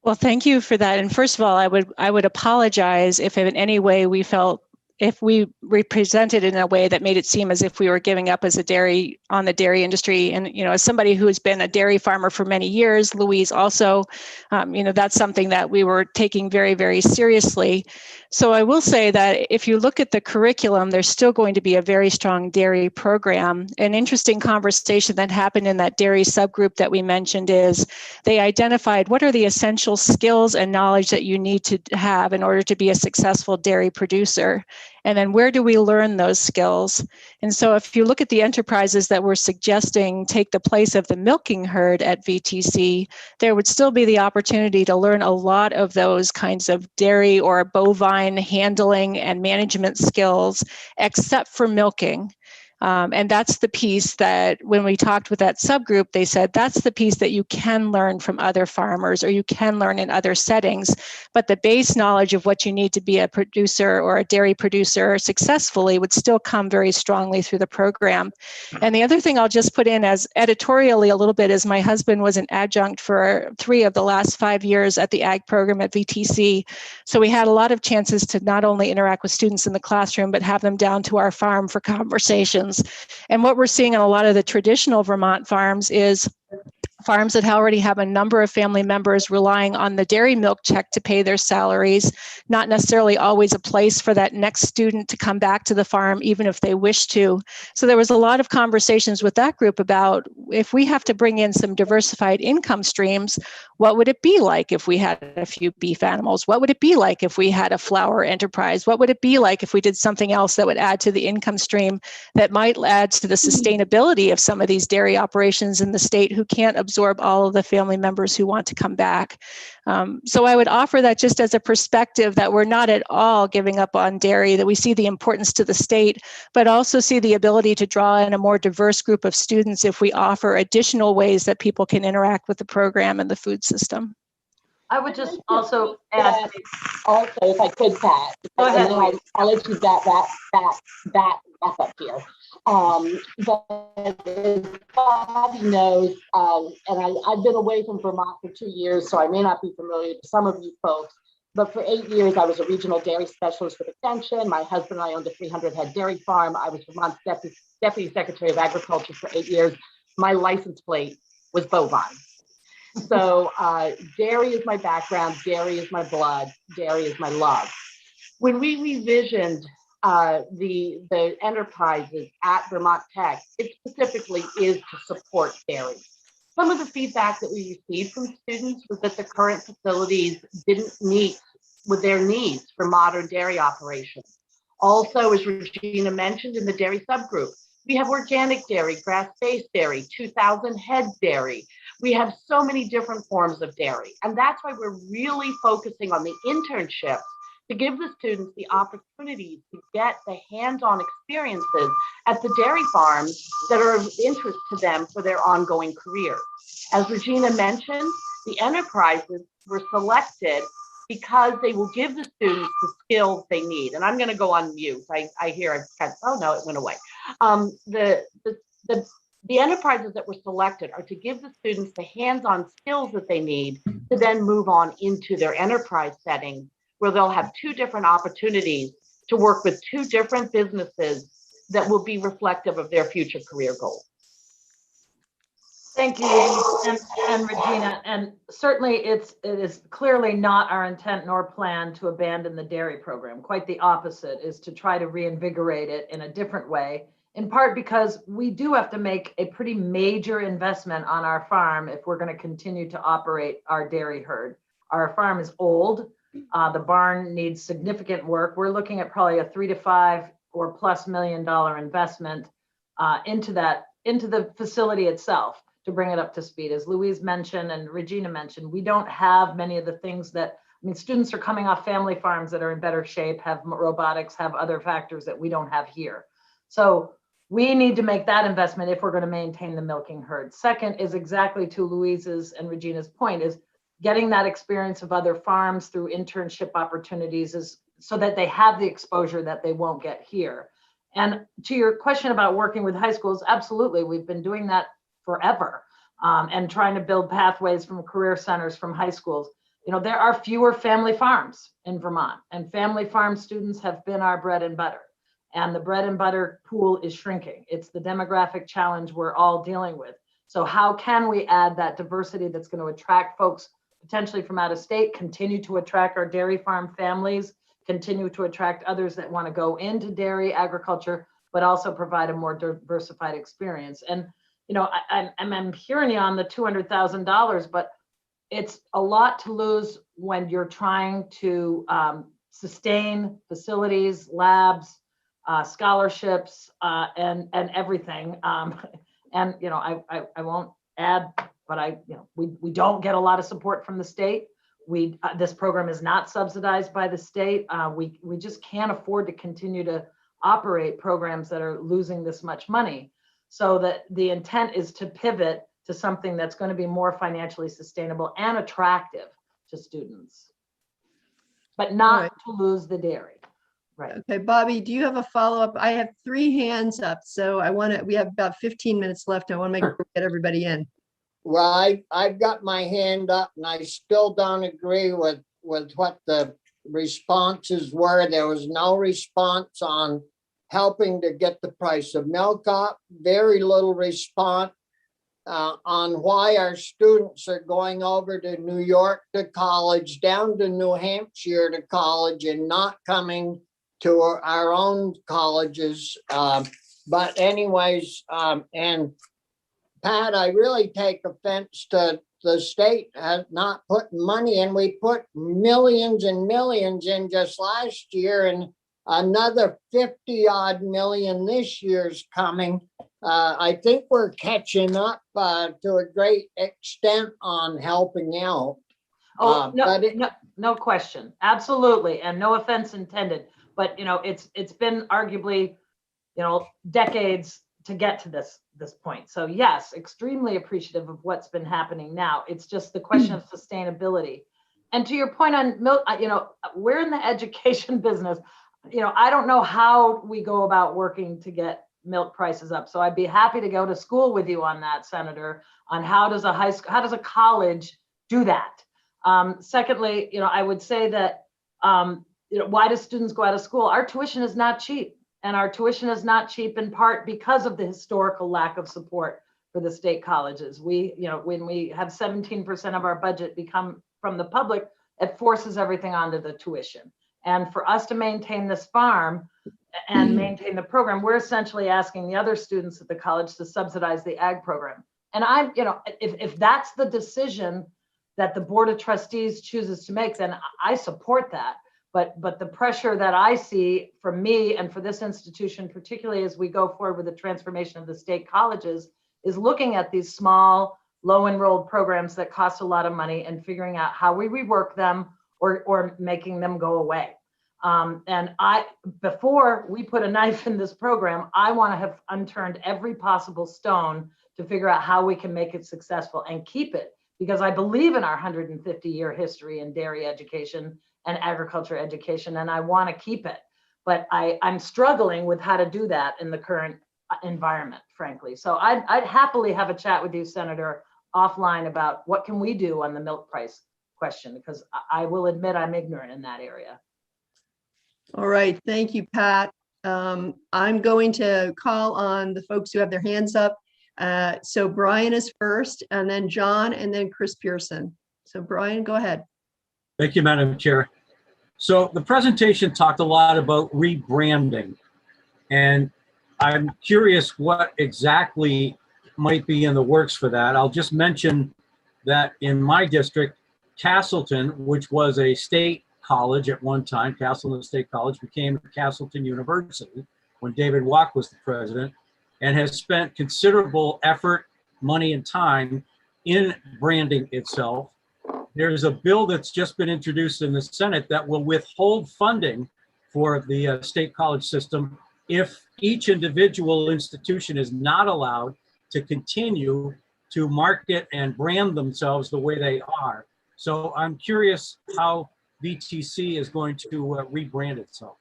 Well, thank you for that. And first of all, I would apologize if in any way we felt, if we represented in a way that made it seem as if we were giving up as on the dairy industry. And, as somebody who has been a dairy farmer for many years, Louise also, that's something that we were taking very, very seriously. So I will say that if you look at the curriculum, there's still going to be a very strong dairy program. An interesting conversation that happened in that dairy subgroup that we mentioned is they identified what are the essential skills and knowledge that you need to have in order to be a successful dairy producer. And then where do we learn those skills? And so if you look at the enterprises that we're suggesting take the place of the milking herd at VTC, there would still be the opportunity to learn a lot of those kinds of dairy or bovine handling and management skills, except for milking. And that's the piece that when we talked with that subgroup, they said that's the piece that you can learn from other farmers or you can learn in other settings. But the base knowledge of what you need to be a producer or a dairy producer successfully would still come very strongly through the program. And the other thing I'll just put in as editorially a little bit is my husband was an adjunct for 3 of the last 5 years at the ag program at VTC. So we had a lot of chances to not only interact with students in the classroom, but have them down to our farm for conversations. And what we're seeing in a lot of the traditional Vermont farms is farms that already have a number of family members relying on the dairy milk check to pay their salaries, not necessarily always a place for that next student to come back to the farm, even if they wish to. So there was a lot of conversations with that group about if we have to bring in some diversified income streams, what would it be like if we had a few beef animals? What would it be like if we had a flower enterprise? What would it be like if we did something else that would add to the income stream that might add to the sustainability of some of these dairy operations in the state who can't absorb all of the family members who want to come back? So I would offer that just as a perspective that we're not at all giving up on dairy, that we see the importance to the state, but also see the ability to draw in a more diverse group of students if we offer additional ways that people can interact with the program and the food system. I would just also add. Also, if I could, Pat, Go ahead, and then I'll let you back up here. But as Bobby knows, and I've been away from Vermont for 2 years, so I may not be familiar to some of you folks, but for 8 years, I was a regional dairy specialist with Extension. My husband and I owned a 300-head dairy farm. I was Vermont's Deputy Secretary of Agriculture for 8 years. My license plate was bovine. So dairy is my background, dairy is my blood, dairy is my love. When we revisioned the enterprises at Vermont Tech, it specifically is to support dairy. Some of the feedback that we received from students was that the current facilities didn't meet with their needs for modern dairy operations. Also, as Regina mentioned in the dairy subgroup, we have organic dairy, grass-based dairy, 2,000 head dairy. We have so many different forms of dairy. And that's why we're really focusing on the internship to give the students the opportunity to get the hands-on experiences at the dairy farms that are of interest to them for their ongoing career. As Regina mentioned, the enterprises were selected because they will give the students the skills they need. And I'm going to go on mute. I hear, oh no, it went away. The enterprises that were selected are to give the students the hands-on skills that they need to then move on into their enterprise setting, where they'll have 2 different opportunities to work with 2 different businesses that will be reflective of their future career goals. Thank you, Louise and Regina. And certainly it is clearly not our intent nor plan to abandon the dairy program. Quite the opposite, is to try to reinvigorate it in a different way, in part because we do have to make a pretty major investment on our farm if we're going to continue to operate our dairy herd. Our farm is old. The barn needs significant work. We're looking at probably a $3 to $5 or plus $1 million investment into the facility itself to bring it up to speed. As Louise mentioned and Regina mentioned, we don't have many of the things that, I mean, students are coming off family farms that are in better shape, have robotics, have other factors that we don't have here. So we need to make that investment if we're going to maintain the milking herd. Second is exactly to Louise's and Regina's point, is getting that experience of other farms through internship opportunities is so that they have the exposure that they won't get here. And to your question about working with high schools, absolutely, we've been doing that forever, and trying to build pathways from career centers from high schools. You know, there are fewer family farms in Vermont, and family farm students have been our bread and butter. And the bread and butter pool is shrinking. It's the demographic challenge we're all dealing with. So how can we add that diversity that's going to attract folks potentially from out of state, continue to attract our dairy farm families, continue to attract others that want to go into dairy agriculture, but also provide a more diversified experience. And you know, I'm hearing you on the $200,000, but it's a lot to lose when you're trying to sustain facilities, labs, scholarships, and everything. And you know, I won't add, but we don't get a lot of support from the state. This program is not subsidized by the state. We just can't afford to continue to operate programs that are losing this much money. So that the intent is to pivot to something that's going to be more financially sustainable and attractive to students, but not right. to lose the dairy. Right. Okay, Bobby, do you have a follow-up? I have 3 hands up, so we have about 15 minutes left. I want to make sure we get everybody in. Well, I've got my hand up and I still don't agree with what the responses were. There was no response on helping to get the price of milk up, very little response on why our students are going over to New York to college, down to New Hampshire to college, and not coming to our own colleges. But anyways, and Pat, I really take offense to the state not putting money in. We put millions and millions in just last year, and another 50 odd million this year's coming. I think we're catching up to a great extent on helping out. Oh, no question. Absolutely. And no offense intended, but it's been arguably, decades to get to this point. So yes, extremely appreciative of what's been happening now. It's just the question of sustainability. And to your point on milk, we're in the education business. I don't know how we go about working to get milk prices up. So I'd be happy to go to school with you on that, Senator, on how does a college do that? Secondly, I would say that, why do students go out of school? Our tuition is not cheap. And our tuition is not cheap in part because of the historical lack of support for the state colleges. When we have 17% of our budget become from the public, it forces everything onto the tuition. And for us to maintain this farm and maintain the program, we're essentially asking the other students at the college to subsidize the ag program. And if that's the decision that the Board of Trustees chooses to make, then I support that. But the pressure that I see from me and for this institution, particularly as we go forward with the transformation of the state colleges, is looking at these small, low enrolled programs that cost a lot of money and figuring out how we rework them or making them go away. And before we put a knife in this program, I want to have unturned every possible stone to figure out how we can make it successful and keep it, because I believe in our 150-year history in dairy education and agriculture education, and I want to keep it. But I'm struggling with how to do that in the current environment, frankly. So I'd happily have a chat with you, Senator, offline about what can we do on the milk price question, because I will admit I'm ignorant in that area. All right, thank you, Pat. I'm going to call on the folks who have their hands up. So Brian is first, and then John, and then Chris Pearson. So Brian, go ahead. Thank you, Madam Chair. So the presentation talked a lot about rebranding, and I'm curious what exactly might be in the works for that. I'll just mention that in my district, Castleton, which was a state college at one time, Castleton State College became Castleton University when David Walk was the president, and has spent considerable effort, money, and time in branding itself. There's a bill that's just been introduced in the Senate that will withhold funding for the state college system if each individual institution is not allowed to continue to market and brand themselves the way they are. So I'm curious how VTC is going to rebrand itself.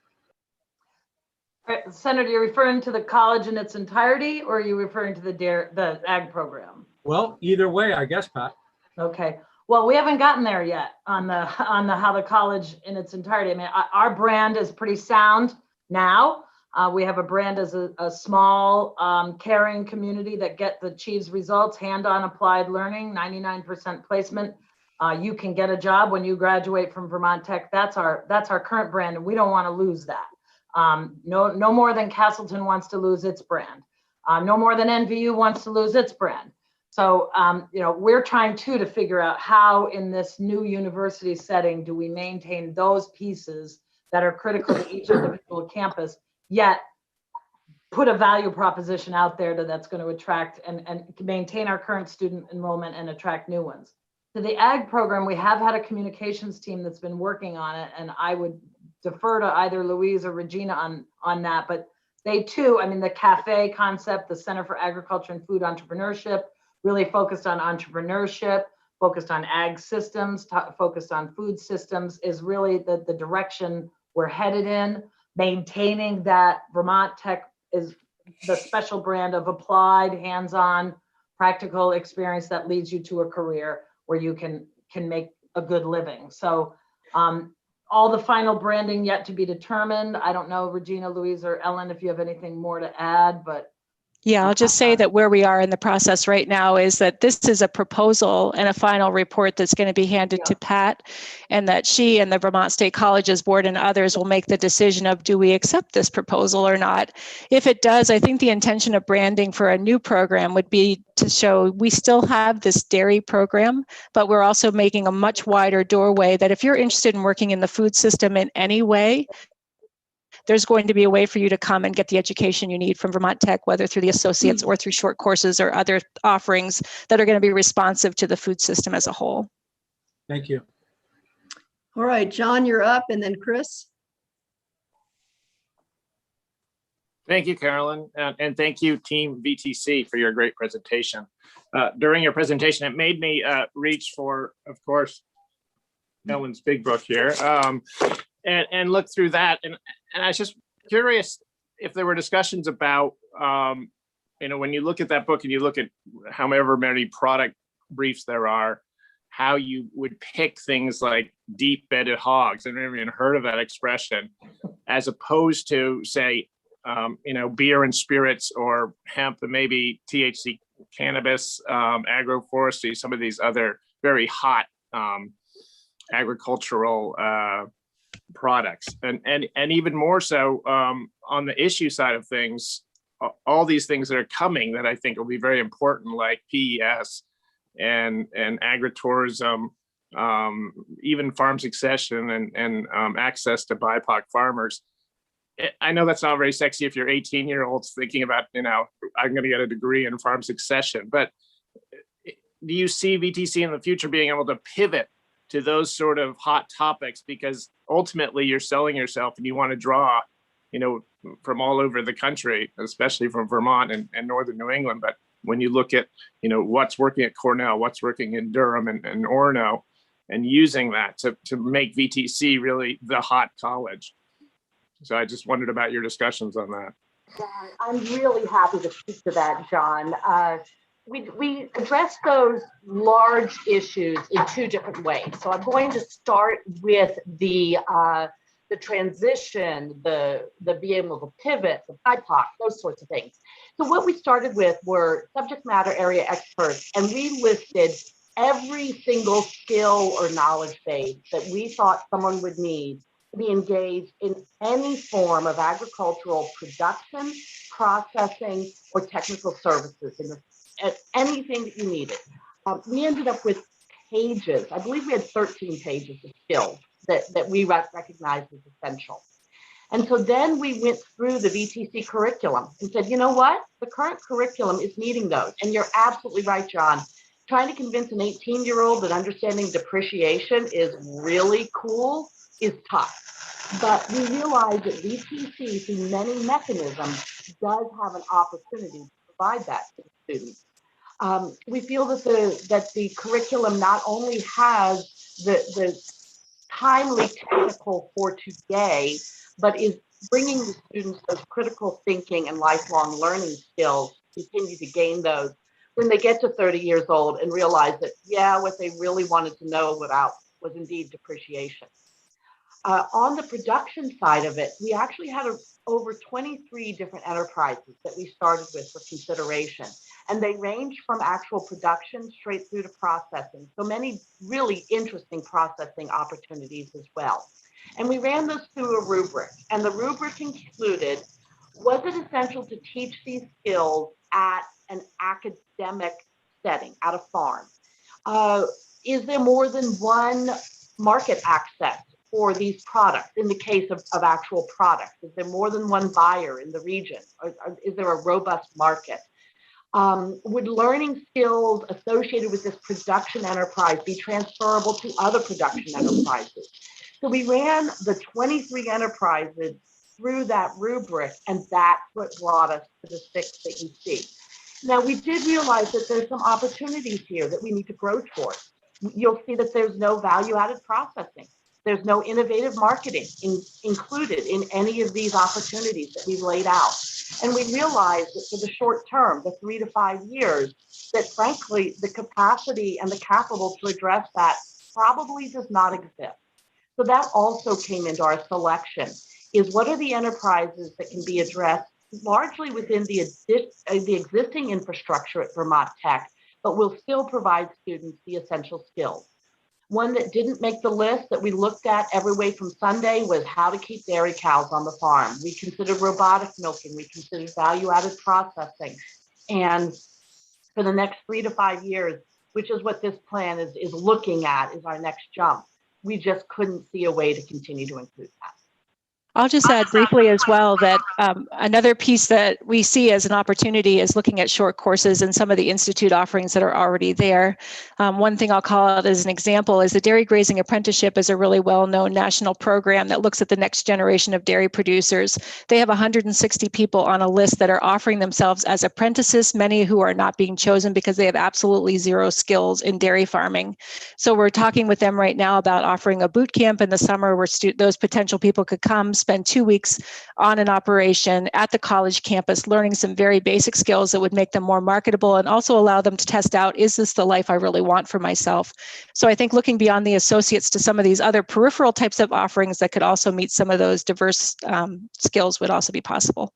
All right, Senator, you're referring to the college in its entirety, or are you referring to the ag program? Well, either way, I guess, Pat. Okay. Well, we haven't gotten there yet on the how the college in its entirety. I mean, our brand is pretty sound now. We have a brand as a small, caring community that achieves results, hand-on applied learning, 99% placement. You can get a job when you graduate from Vermont Tech. That's our current brand, and we don't want to lose that. No more than Castleton wants to lose its brand. No more than NVU wants to lose its brand. So, we're trying to figure out how in this new university setting do we maintain those pieces that are critical to each individual campus, yet put a value proposition out there that's going to attract and maintain our current student enrollment and attract new ones. To the ag program, we have had a communications team that's been working on it, and I would defer to either Louise or Regina on that, but They too, I mean, the cafe concept, the Center for Agriculture and Food Entrepreneurship, really focused on entrepreneurship, focused on ag systems, focused on food systems, is really the direction we're headed in. Maintaining that Vermont Tech is the special brand of applied, hands-on, practical experience that leads you to a career where you can make a good living. So all the final branding yet to be determined. I don't know, Regina, Louise, or Ellen, if you have anything more to add, but Yeah, I'll just say that where we are in the process right now is that this is a proposal and a final report that's going to be handed to Pat, and that she and the Vermont State Colleges Board and others will make the decision of, do we accept this proposal or not? If it does, I think the intention of branding for a new program would be to show we still have this dairy program, but we're also making a much wider doorway that if you're interested in working in the food system in any way, there's going to be a way for you to come and get the education you need from Vermont Tech, whether through the associates or through short courses or other offerings that are going to be responsive to the food system as a whole. Thank you. All right, John, you're up, and then Chris. Thank you, Carolyn, and thank you, Team VTC, for your great presentation. During your presentation, it made me reach for, of course, Ellen's big book here, and look through that. And I was just curious if there were discussions about, when you look at that book and you look at however many product briefs there are, how you would pick things like deep bedded hogs. I've never even heard of that expression, as opposed to, say, beer and spirits, or hemp and maybe THC cannabis, agroforestry, some of these other very hot agricultural products, and even more so on the issue side of things, all these things that are coming that I think will be very important, like PES and agritourism, even farm succession and access to BIPOC farmers. I know that's not very sexy if you're 18-year-olds thinking about, I'm going to get a degree in farm succession, but do you see VTC in the future being able to pivot to those sort of hot topics? Because ultimately you're selling yourself and you want to draw, from all over the country, especially from Vermont and Northern New England. But when you look at, what's working at Cornell, what's working in Durham and Orono, and using that to make VTC really the hot college. So I just wondered about your discussions on that. Yeah, I'm really happy to speak to that, John. We address those large issues in two different ways. So I'm going to start with the transition, the being able to pivot, the BIPOC, those sorts of things. So what we started with were subject matter area experts, and we listed every single skill or knowledge base that we thought someone would need to be engaged in any form of agricultural production, processing, or technical services, anything that you needed. We ended up with pages. I believe we had 13 pages of skills that we recognized as essential. And so then we went through the VTC curriculum and said, you know what? The current curriculum is meeting those. And you're absolutely right, John. Trying to convince an 18-year-old that understanding depreciation is really cool is tough. But we realize that VTC, through many mechanisms, does have an opportunity to provide that to the students. We feel that the curriculum not only has the timely technical for today, but is bringing the students those critical thinking and lifelong learning skills, continue to gain those when they get to 30 years old and realize that, what they really wanted to know about was indeed depreciation. On the production side of it, we actually had over 23 different enterprises that we started with for consideration. And they range from actual production straight through to processing. So many really interesting processing opportunities as well. And we ran those through a rubric. And the rubric included, was it essential to teach these skills at an academic setting, at a farm? Is there more than one market access for these products in the case of actual products? Is there more than one buyer in the region? Or is there a robust market? Would learning skills associated with this production enterprise be transferable to other production enterprises? So we ran the 23 enterprises through that rubric, and that's what brought us to the 6 that you see. Now, we did realize that there's some opportunities here that we need to grow towards. You'll see that there's no value-added processing. There's no innovative marketing included in any of these opportunities that we've laid out. And we realized that for the short term, the 3 to 5 years, that frankly, the capacity and the capital to address that probably does not exist. So that also came into our selection, is what are the enterprises that can be addressed largely within the existing infrastructure at Vermont Tech, but will still provide students the essential skills. One that didn't make the list that we looked at every way from Sunday was how to keep dairy cows on the farm. We considered robotic milking, we considered value-added processing. And for the next 3 to 5 years, which is what this plan is looking at, is our next jump, we just couldn't see a way to continue to include that. I'll just add briefly as well that another piece that we see as an opportunity is looking at short courses and some of the institute offerings that are already there. One thing I'll call out as an example is the Dairy Grazing Apprenticeship is a really well-known national program that looks at the next generation of dairy producers. They have 160 people on a list that are offering themselves as apprentices, many who are not being chosen because they have absolutely zero skills in dairy farming. So we're talking with them right now about offering a boot camp in the summer where those potential people could come spend 2 weeks on an operation at the college campus, learning some very basic skills that would make them more marketable and also allow them to test out, is this the life I really want for myself? So I think looking beyond the associates to some of these other peripheral types of offerings that could also meet some of those diverse skills would also be possible.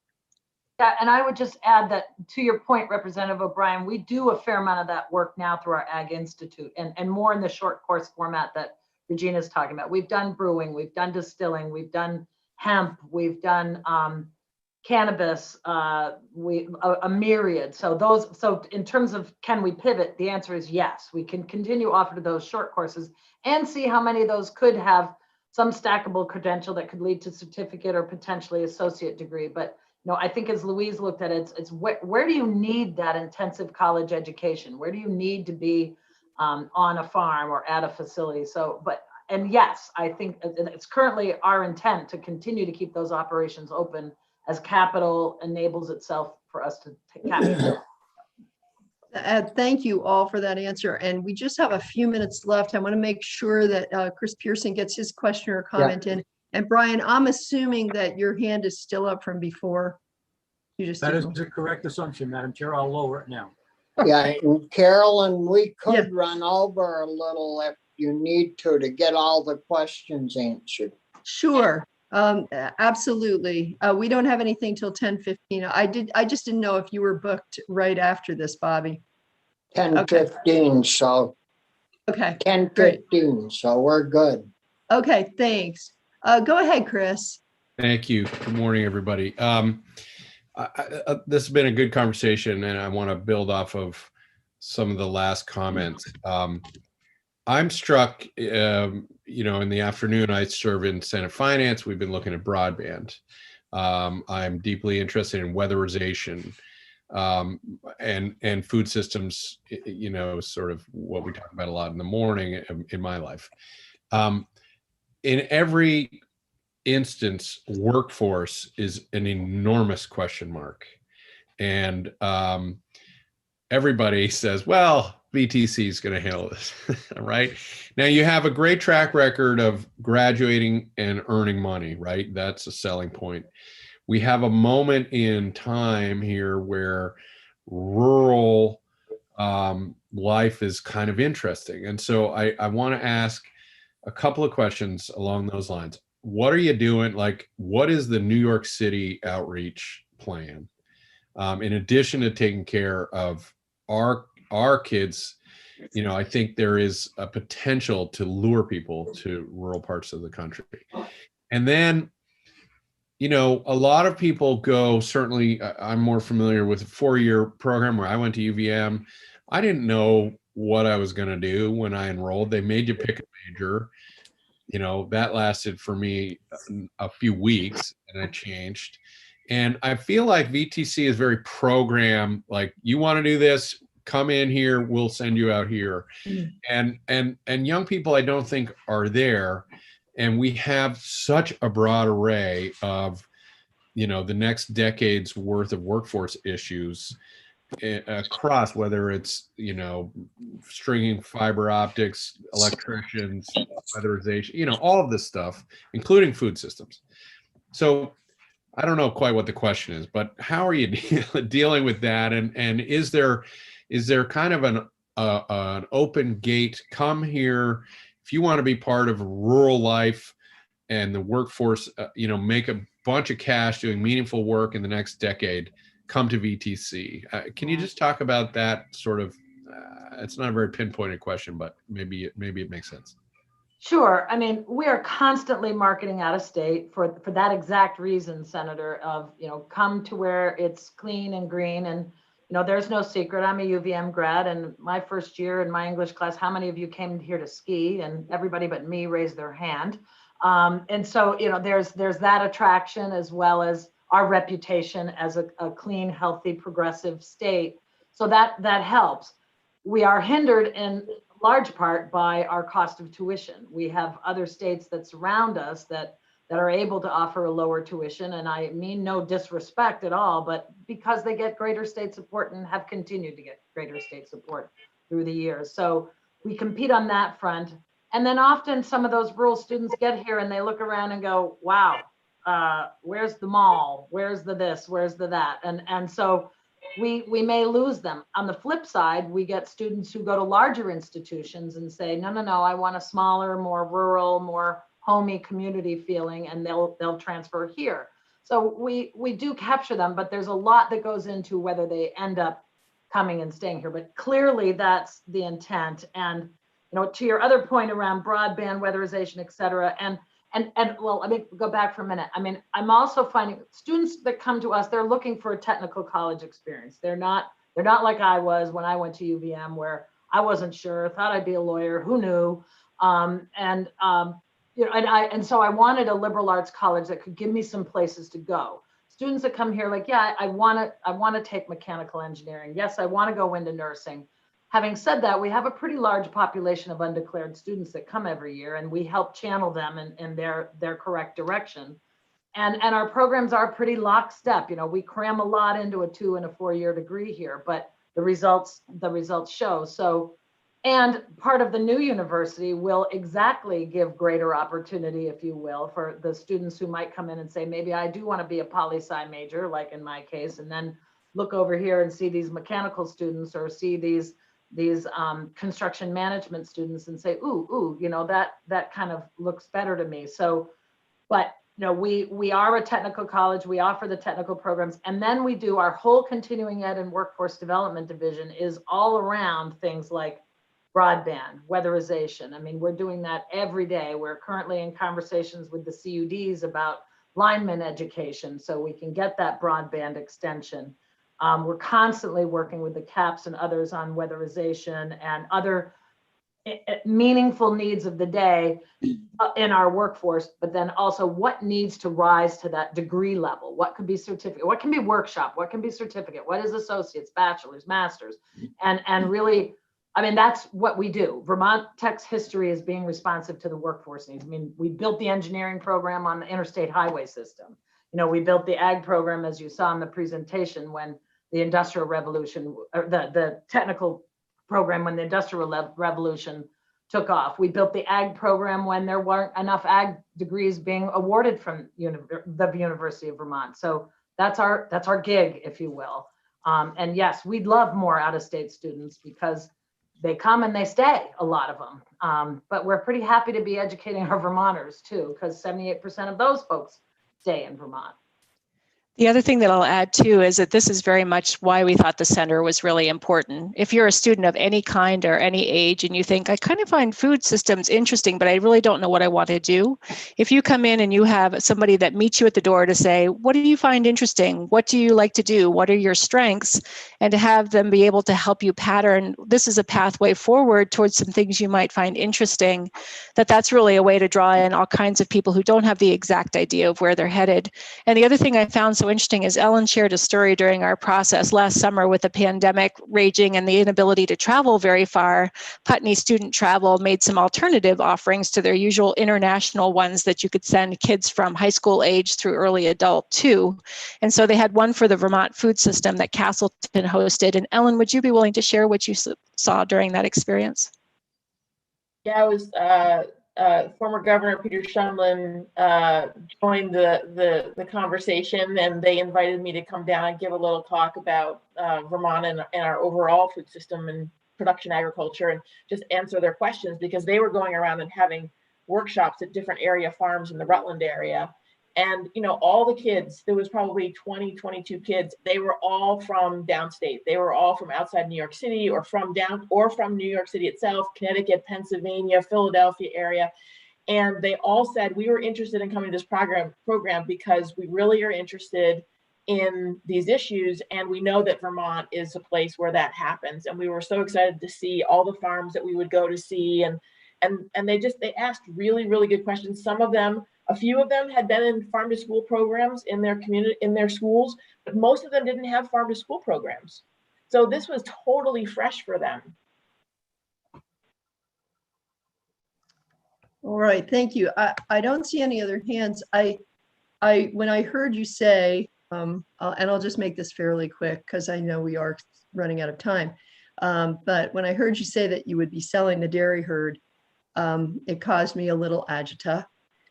Yeah, and I would just add that to your point, Representative O'Brien, we do a fair amount of that work now through our Ag Institute and more in the short course format that Regina's talking about. We've done brewing, we've done distilling, we've done hemp, we've done cannabis, a myriad. So in terms of can we pivot, the answer is yes. We can continue offer those short courses and see how many of those could have some stackable credential that could lead to certificate or potentially associate degree. But I think as Louise looked at it, it's where do you need that intensive college education? Where do you need to be on a farm or at a facility? And yes, I think it's currently our intent to continue to keep those operations open as capital enables itself for us to capture. Thank you all for that answer. And we just have a few minutes left. I want to make sure that Chris Pearson gets his question or comment in. And Brian, I'm assuming that your hand is still up from before. That is a correct assumption, Madam Chair. I'll lower it now. Yeah, and Carolyn, we could run over a little if you need to get all the questions answered. Sure, absolutely. We don't have anything till 10:15. I just didn't know if you were booked right after this, Bobby. 10:15, so. Okay. 10:15, so we're good. Okay, thanks. Go ahead, Chris. Thank you. Good morning, everybody. This has been a good conversation, and I want to build off of some of the last comments. I'm struck, in the afternoon, I serve in Senate Finance. We've been looking at broadband. I'm deeply interested in weatherization and food systems, sort of what we talk about a lot in the morning in my life. In every instance, workforce is an enormous question mark. And everybody says, well, VTC is going to handle this, right? Now you have a great track record of graduating and earning money, right? That's a selling point. We have a moment in time here where rural life is kind of interesting. And so I want to ask a couple of questions along those lines. What are you doing? Like, what is the New York City outreach plan? In addition to taking care of our kids, I think there is a potential to lure people to rural parts of the country. And then, a lot of people go, certainly I'm more familiar with a 4-year program where I went to UVM. I didn't know what I was going to do when I enrolled. They made you pick a major. That lasted for me a few weeks and it changed. And I feel like VTC is very programmed, like, you want to do this, come in here, we'll send you out here. And young people, I don't think are there. And we have such a broad array of the next decade's worth of workforce issues across, whether it's, stringing fiber optics, electricians, weatherization, all of this stuff, including food systems. So I don't know quite what the question is, but how are you dealing with that? And is there kind of an open gate? Come here if you want to be part of rural life and the workforce. Make a bunch of cash doing meaningful work in the next decade. Come to VTC. Can you just talk about that sort of? It's not a very pinpointed question, but maybe it makes sense. Sure. I mean, we are constantly marketing out of state for that exact reason, Senator, of, come to where it's clean and green. And, there's no secret. I'm a UVM grad, and my first year in my English class, how many of you came here to ski? And everybody but me raised their hand. And so, there's that attraction, as well as our reputation as a clean, healthy, progressive state. So that helps. We are hindered in large part by our cost of tuition. We have other states that surround us that are able to offer a lower tuition. And I mean no disrespect at all, but because they get greater state support and have continued to get greater state support through the years. So we compete on that front. And then often some of those rural students get here and they look around and go, wow, where's the mall? Where's the this? Where's the that? And so we may lose them. On the flip side, we get students who go to larger institutions and say, no, I want a smaller, more rural, more homey community feeling, and they'll transfer here. So we do capture them, but there's a lot that goes into whether they end up coming and staying here. But clearly that's the intent. And to your other point around broadband, weatherization, et cetera, and well, let me go back for a minute. I mean, I'm also finding students that come to us, they're looking for a technical college experience. They're not like I was when I went to UVM, where I wasn't sure, thought I'd be a lawyer, who knew? And so I wanted a liberal arts college that could give me some places to go. Students that come here like, yeah, I want to take mechanical engineering. Yes, I want to go into nursing. Having said that, we have a pretty large population of undeclared students that come every year, and we help channel them in their correct direction. And our programs are pretty lockstep. We cram a lot into a 2 and a 4 year degree here, but the results show. So, and part of the new university will exactly give greater opportunity, if you will, for the students who might come in and say, maybe I do want to be a poli-sci major, like in my case, and then look over here and see these mechanical students or see these construction management students and say, ooh, that kind of looks better to me. So, but we are a technical college. We offer the technical programs, and then we do our whole continuing ed and workforce development division is all around things like broadband, weatherization. I mean, we're doing that every day. We're currently in conversations with the CUDs about lineman education, so we can get that broadband extension. We're constantly working with the CAPS and others on weatherization and other meaningful needs of the day in our workforce, but then also what needs to rise to that degree level. What could be certificate? What can be workshop? What can be certificate? What is associates, bachelor's, masters? And really, I mean, that's what we do. Vermont Tech's history is being responsive to the workforce needs. I mean, we built the engineering program on the interstate highway system. We built the ag program, as you saw in the presentation, when the Industrial Revolution, or the technical program when the Industrial Revolution took off. We built the ag program when there weren't enough ag degrees being awarded from the University of Vermont. So that's our gig, if you will. And yes, we'd love more out-of-state students because they come and they stay, a lot of them. But we're pretty happy to be educating our Vermonters too, because 78% of those folks stay in Vermont. The other thing that I'll add too is that this is very much why we thought the center was really important. If you're a student of any kind or any age and you think, I kind of find food systems interesting, but I really don't know what I want to do. If you come in and you have somebody that meets you at the door to say, what do you find interesting? What do you like to do? What are your strengths? And to have them be able to help you pattern, this is a pathway forward towards some things you might find interesting, that's really a way to draw in all kinds of people who don't have the exact idea of where they're headed. And the other thing I found so so interesting is Ellen shared a story during our process last summer with the pandemic raging and the inability to travel very far. Putney Student Travel made some alternative offerings to their usual international ones that you could send kids from high school age through early adult to. And so they had one for the Vermont food system that Castleton hosted. And Ellen, would you be willing to share what you saw during that experience? Yeah, I was former Governor Peter Shumlin joined the conversation, and they invited me to come down and give a little talk about Vermont and our overall food system and production agriculture, and just answer their questions, because they were going around and having workshops at different area farms in the Rutland area. And, you know, all the kids, there was probably 20, 22 kids. They were all from downstate. They were all from outside New York City, or from New York City itself, Connecticut, Pennsylvania, Philadelphia area. And they all said, we were interested in coming to this program because we really are interested in these issues. And we know that Vermont is a place where that happens. And we were so excited to see all the farms that we would go to see. And they asked really, really good questions. A few of them had been in farm to school programs in their community, in their schools, but most of them didn't have farm to school programs. So this was totally fresh for them. All right, thank you. I don't see any other hands. When I heard you say, and I'll just make this fairly quick because I know we are running out of time. But when I heard you say that you would be selling the dairy herd, it caused me a little agita.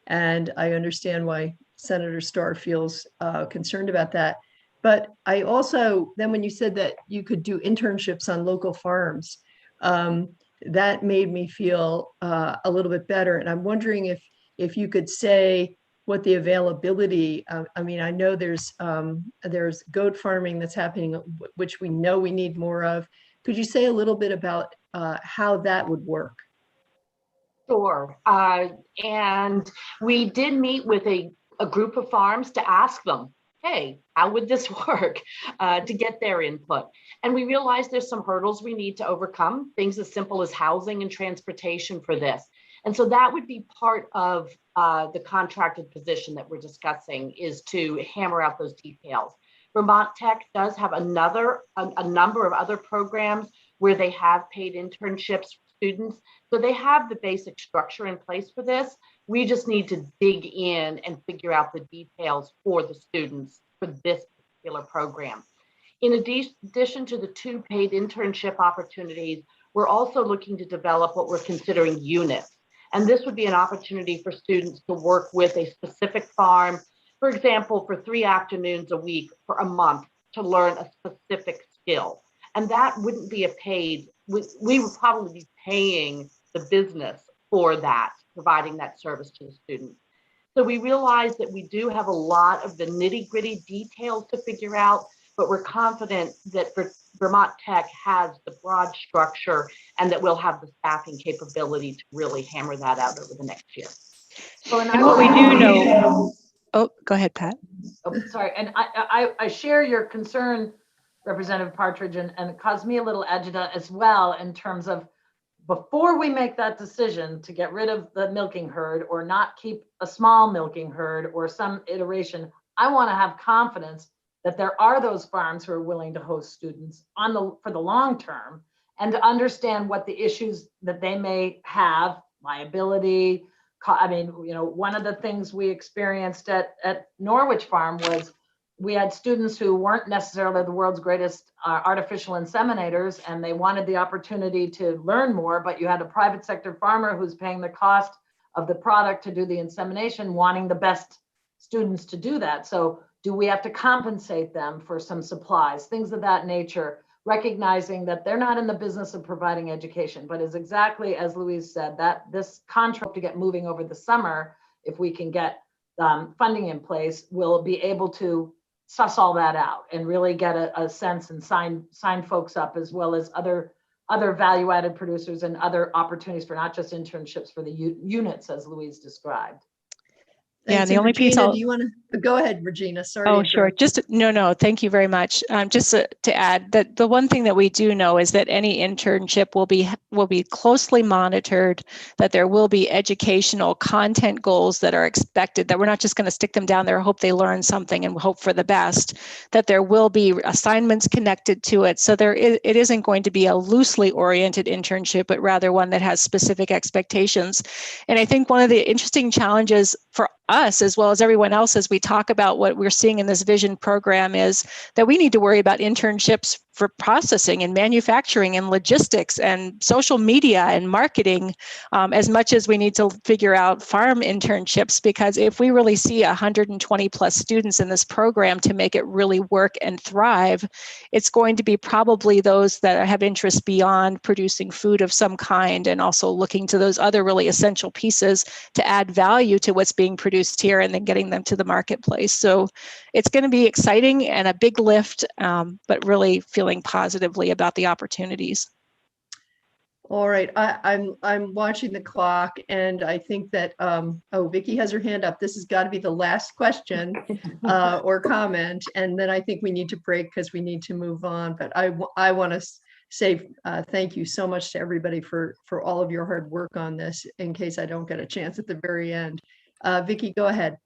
And I understand why Senator Starr feels concerned about that. But I also, then when you said that you could do internships on local farms, that made me feel a little bit better. And I'm wondering if you could say what the availability, I mean, I know there's goat farming that's happening, which we know we need more of. Could you say a little bit about how that would work? Sure. And we did meet with a group of farms to ask them, hey, how would this work, to get their input. And we realized there's some hurdles we need to overcome, things as simple as housing and transportation for this. And so that would be part of the contracted position that we're discussing, is to hammer out those details. Vermont Tech does have a number of other programs where they have paid internships for students. So they have the basic structure in place for this. We just need to dig in and figure out the details for the students for this particular program. In addition to the 2 paid internship opportunities, we're also looking to develop what we're considering units. And this would be an opportunity for students to work with a specific farm, for example, for 3 afternoons a week for a month to learn a specific skill. And that wouldn't be a paid, we would probably be paying the business for that, providing that service to the student. So we realize that we do have a lot of the nitty-gritty details to figure out, but we're confident that Vermont Tech has the broad structure and that we'll have the staffing capability to really hammer that out over the next year. So, And what we do know, oh, go ahead, Pat. Oh, sorry, and I share your concern, Representative Partridge, and it caused me a little agita as well, in terms of, before we make that decision to get rid of the milking herd or not keep a small milking herd or some iteration, I want to have confidence that there are those farms who are willing to host students for the long term, and to understand what the issues that they may have, liability. I mean, you know, one of the things we experienced at Norwich Farm was we had students who weren't necessarily the world's greatest artificial inseminators, and they wanted the opportunity to learn more, but you had a private sector farmer who's paying the cost of the product to do the insemination, wanting the best students to do that. So do we have to compensate them for some supplies, things of that nature, recognizing that they're not in the business of providing education, but is exactly as Louise said, that this contract to get moving over the summer, if we can get funding in place, we'll be able to suss all that out and really get a sense and sign folks up, as well as other value-added producers and other opportunities for not just internships for the units, as Louise described. Yeah, Thanks. the And only piece Regina, I'll- do you want to go ahead, Regina? Sorry. Oh, to sure. interrupt. Just no. Thank you very much. Just to add that the one thing that we do know is that any internship will be closely monitored. That there will be educational content goals that are expected. That we're not just going to stick them down there, hope they learn something, and hope for the best. That there will be assignments connected to it. So it isn't going to be a loosely oriented internship, but rather one that has specific expectations. And I think one of the interesting challenges for us, as well as everyone else, as we talk about what we're seeing in this vision program, is that we need to worry about internships for processing and manufacturing and logistics and social media and marketing, as much as we need to figure out farm internships, because if we really see 120 plus students in this program to make it really work and thrive, it's going to be probably those that have interest beyond producing food of some kind, and also looking to those other really essential pieces to add value to what's being produced here and then getting them to the marketplace. So it's going to be exciting and a big lift, but really feeling positively about the opportunities. All right, I'm watching the clock, and I think that oh, Vicky has her hand up. This has got to be the last question or comment, and then I think we need to break because we need to move on. But I want to say thank you so much to everybody for all of your hard work on this. In case I don't get a chance at the very end, Vicky, go ahead.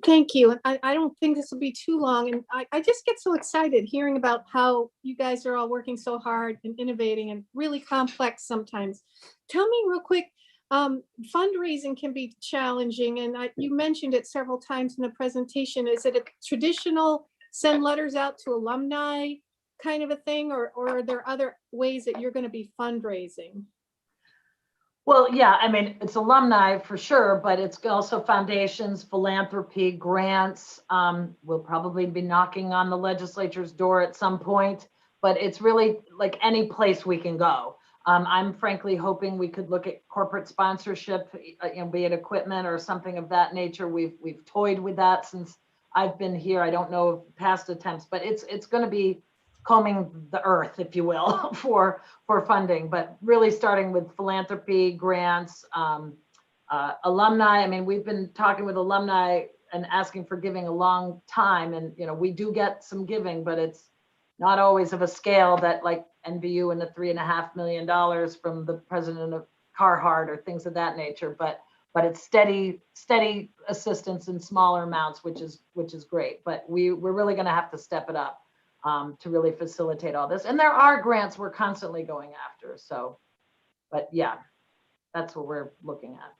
Thank you. And I don't think this will be too long. And I just get so excited hearing about how you guys are all working so hard and innovating and really complex sometimes. Tell me real quick, fundraising can be challenging. And you mentioned it several times in the presentation. Is it a traditional send letters out to alumni kind of a thing, or are there other ways that you're going to be fundraising? Well, yeah, I mean, it's alumni for sure, but it's also foundations, philanthropy, grants. We'll probably be knocking on the legislature's door at some point, but it's really like any place we can go. I'm frankly hoping we could look at corporate sponsorship, be it equipment or something of that nature. We've toyed with that since I've been here. I don't know of past attempts, but it's going to be combing the earth, if you will, for funding, but really starting with philanthropy, grants, alumni. I mean, we've been talking with alumni and asking for giving a long time, and we do get some giving, but it's not always of a scale that like NVU and the $3.5 million from the president of Carhartt or things of that nature. But it's steady assistance in smaller amounts, which is great. But we're really going to have to step it up to really facilitate all this. And there are grants we're constantly going after. So, but yeah, that's what we're looking at.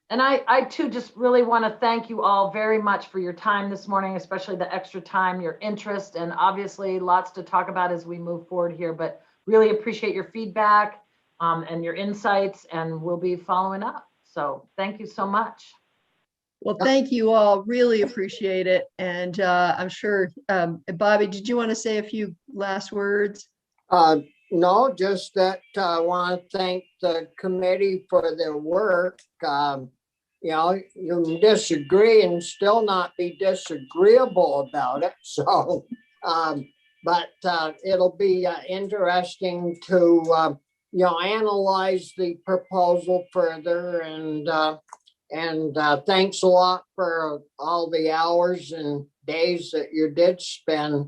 And I too just really want to thank you all very much for your time this morning, especially the extra time, your interest, and obviously lots to talk about as we move forward here, but really appreciate your feedback and your insights, and we'll be following up. So thank you so much. Well, thank you all. Really appreciate it. And I'm sure, Bobby, did you want to say a few last words? No, just that I want to thank the committee for their work. You can disagree and still not be disagreeable about it. So, but it'll be interesting to, analyze the proposal further. And thanks a lot for all the hours and days that you did spend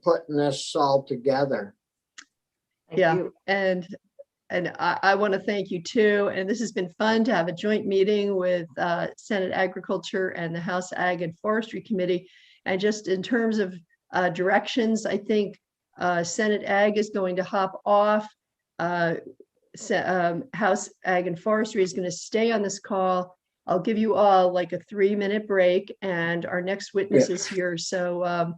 putting this all together. Thank Yeah, you. and I want to thank you too. And this has been fun to have a joint meeting with Senate Agriculture and the House Ag and Forestry Committee. And just in terms of directions, I think Senate Ag is going to hop off. House Ag and Forestry is going to stay on this call. I'll give you all like a 3-minute break, and our next witness is here. So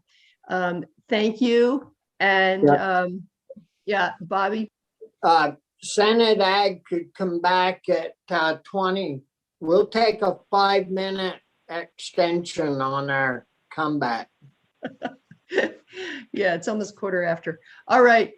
thank you. And yeah, Bobby. Senate Ag could come back at 20. We'll take a 5-minute extension on our comeback. Yeah, it's almost 1/4 after. All right.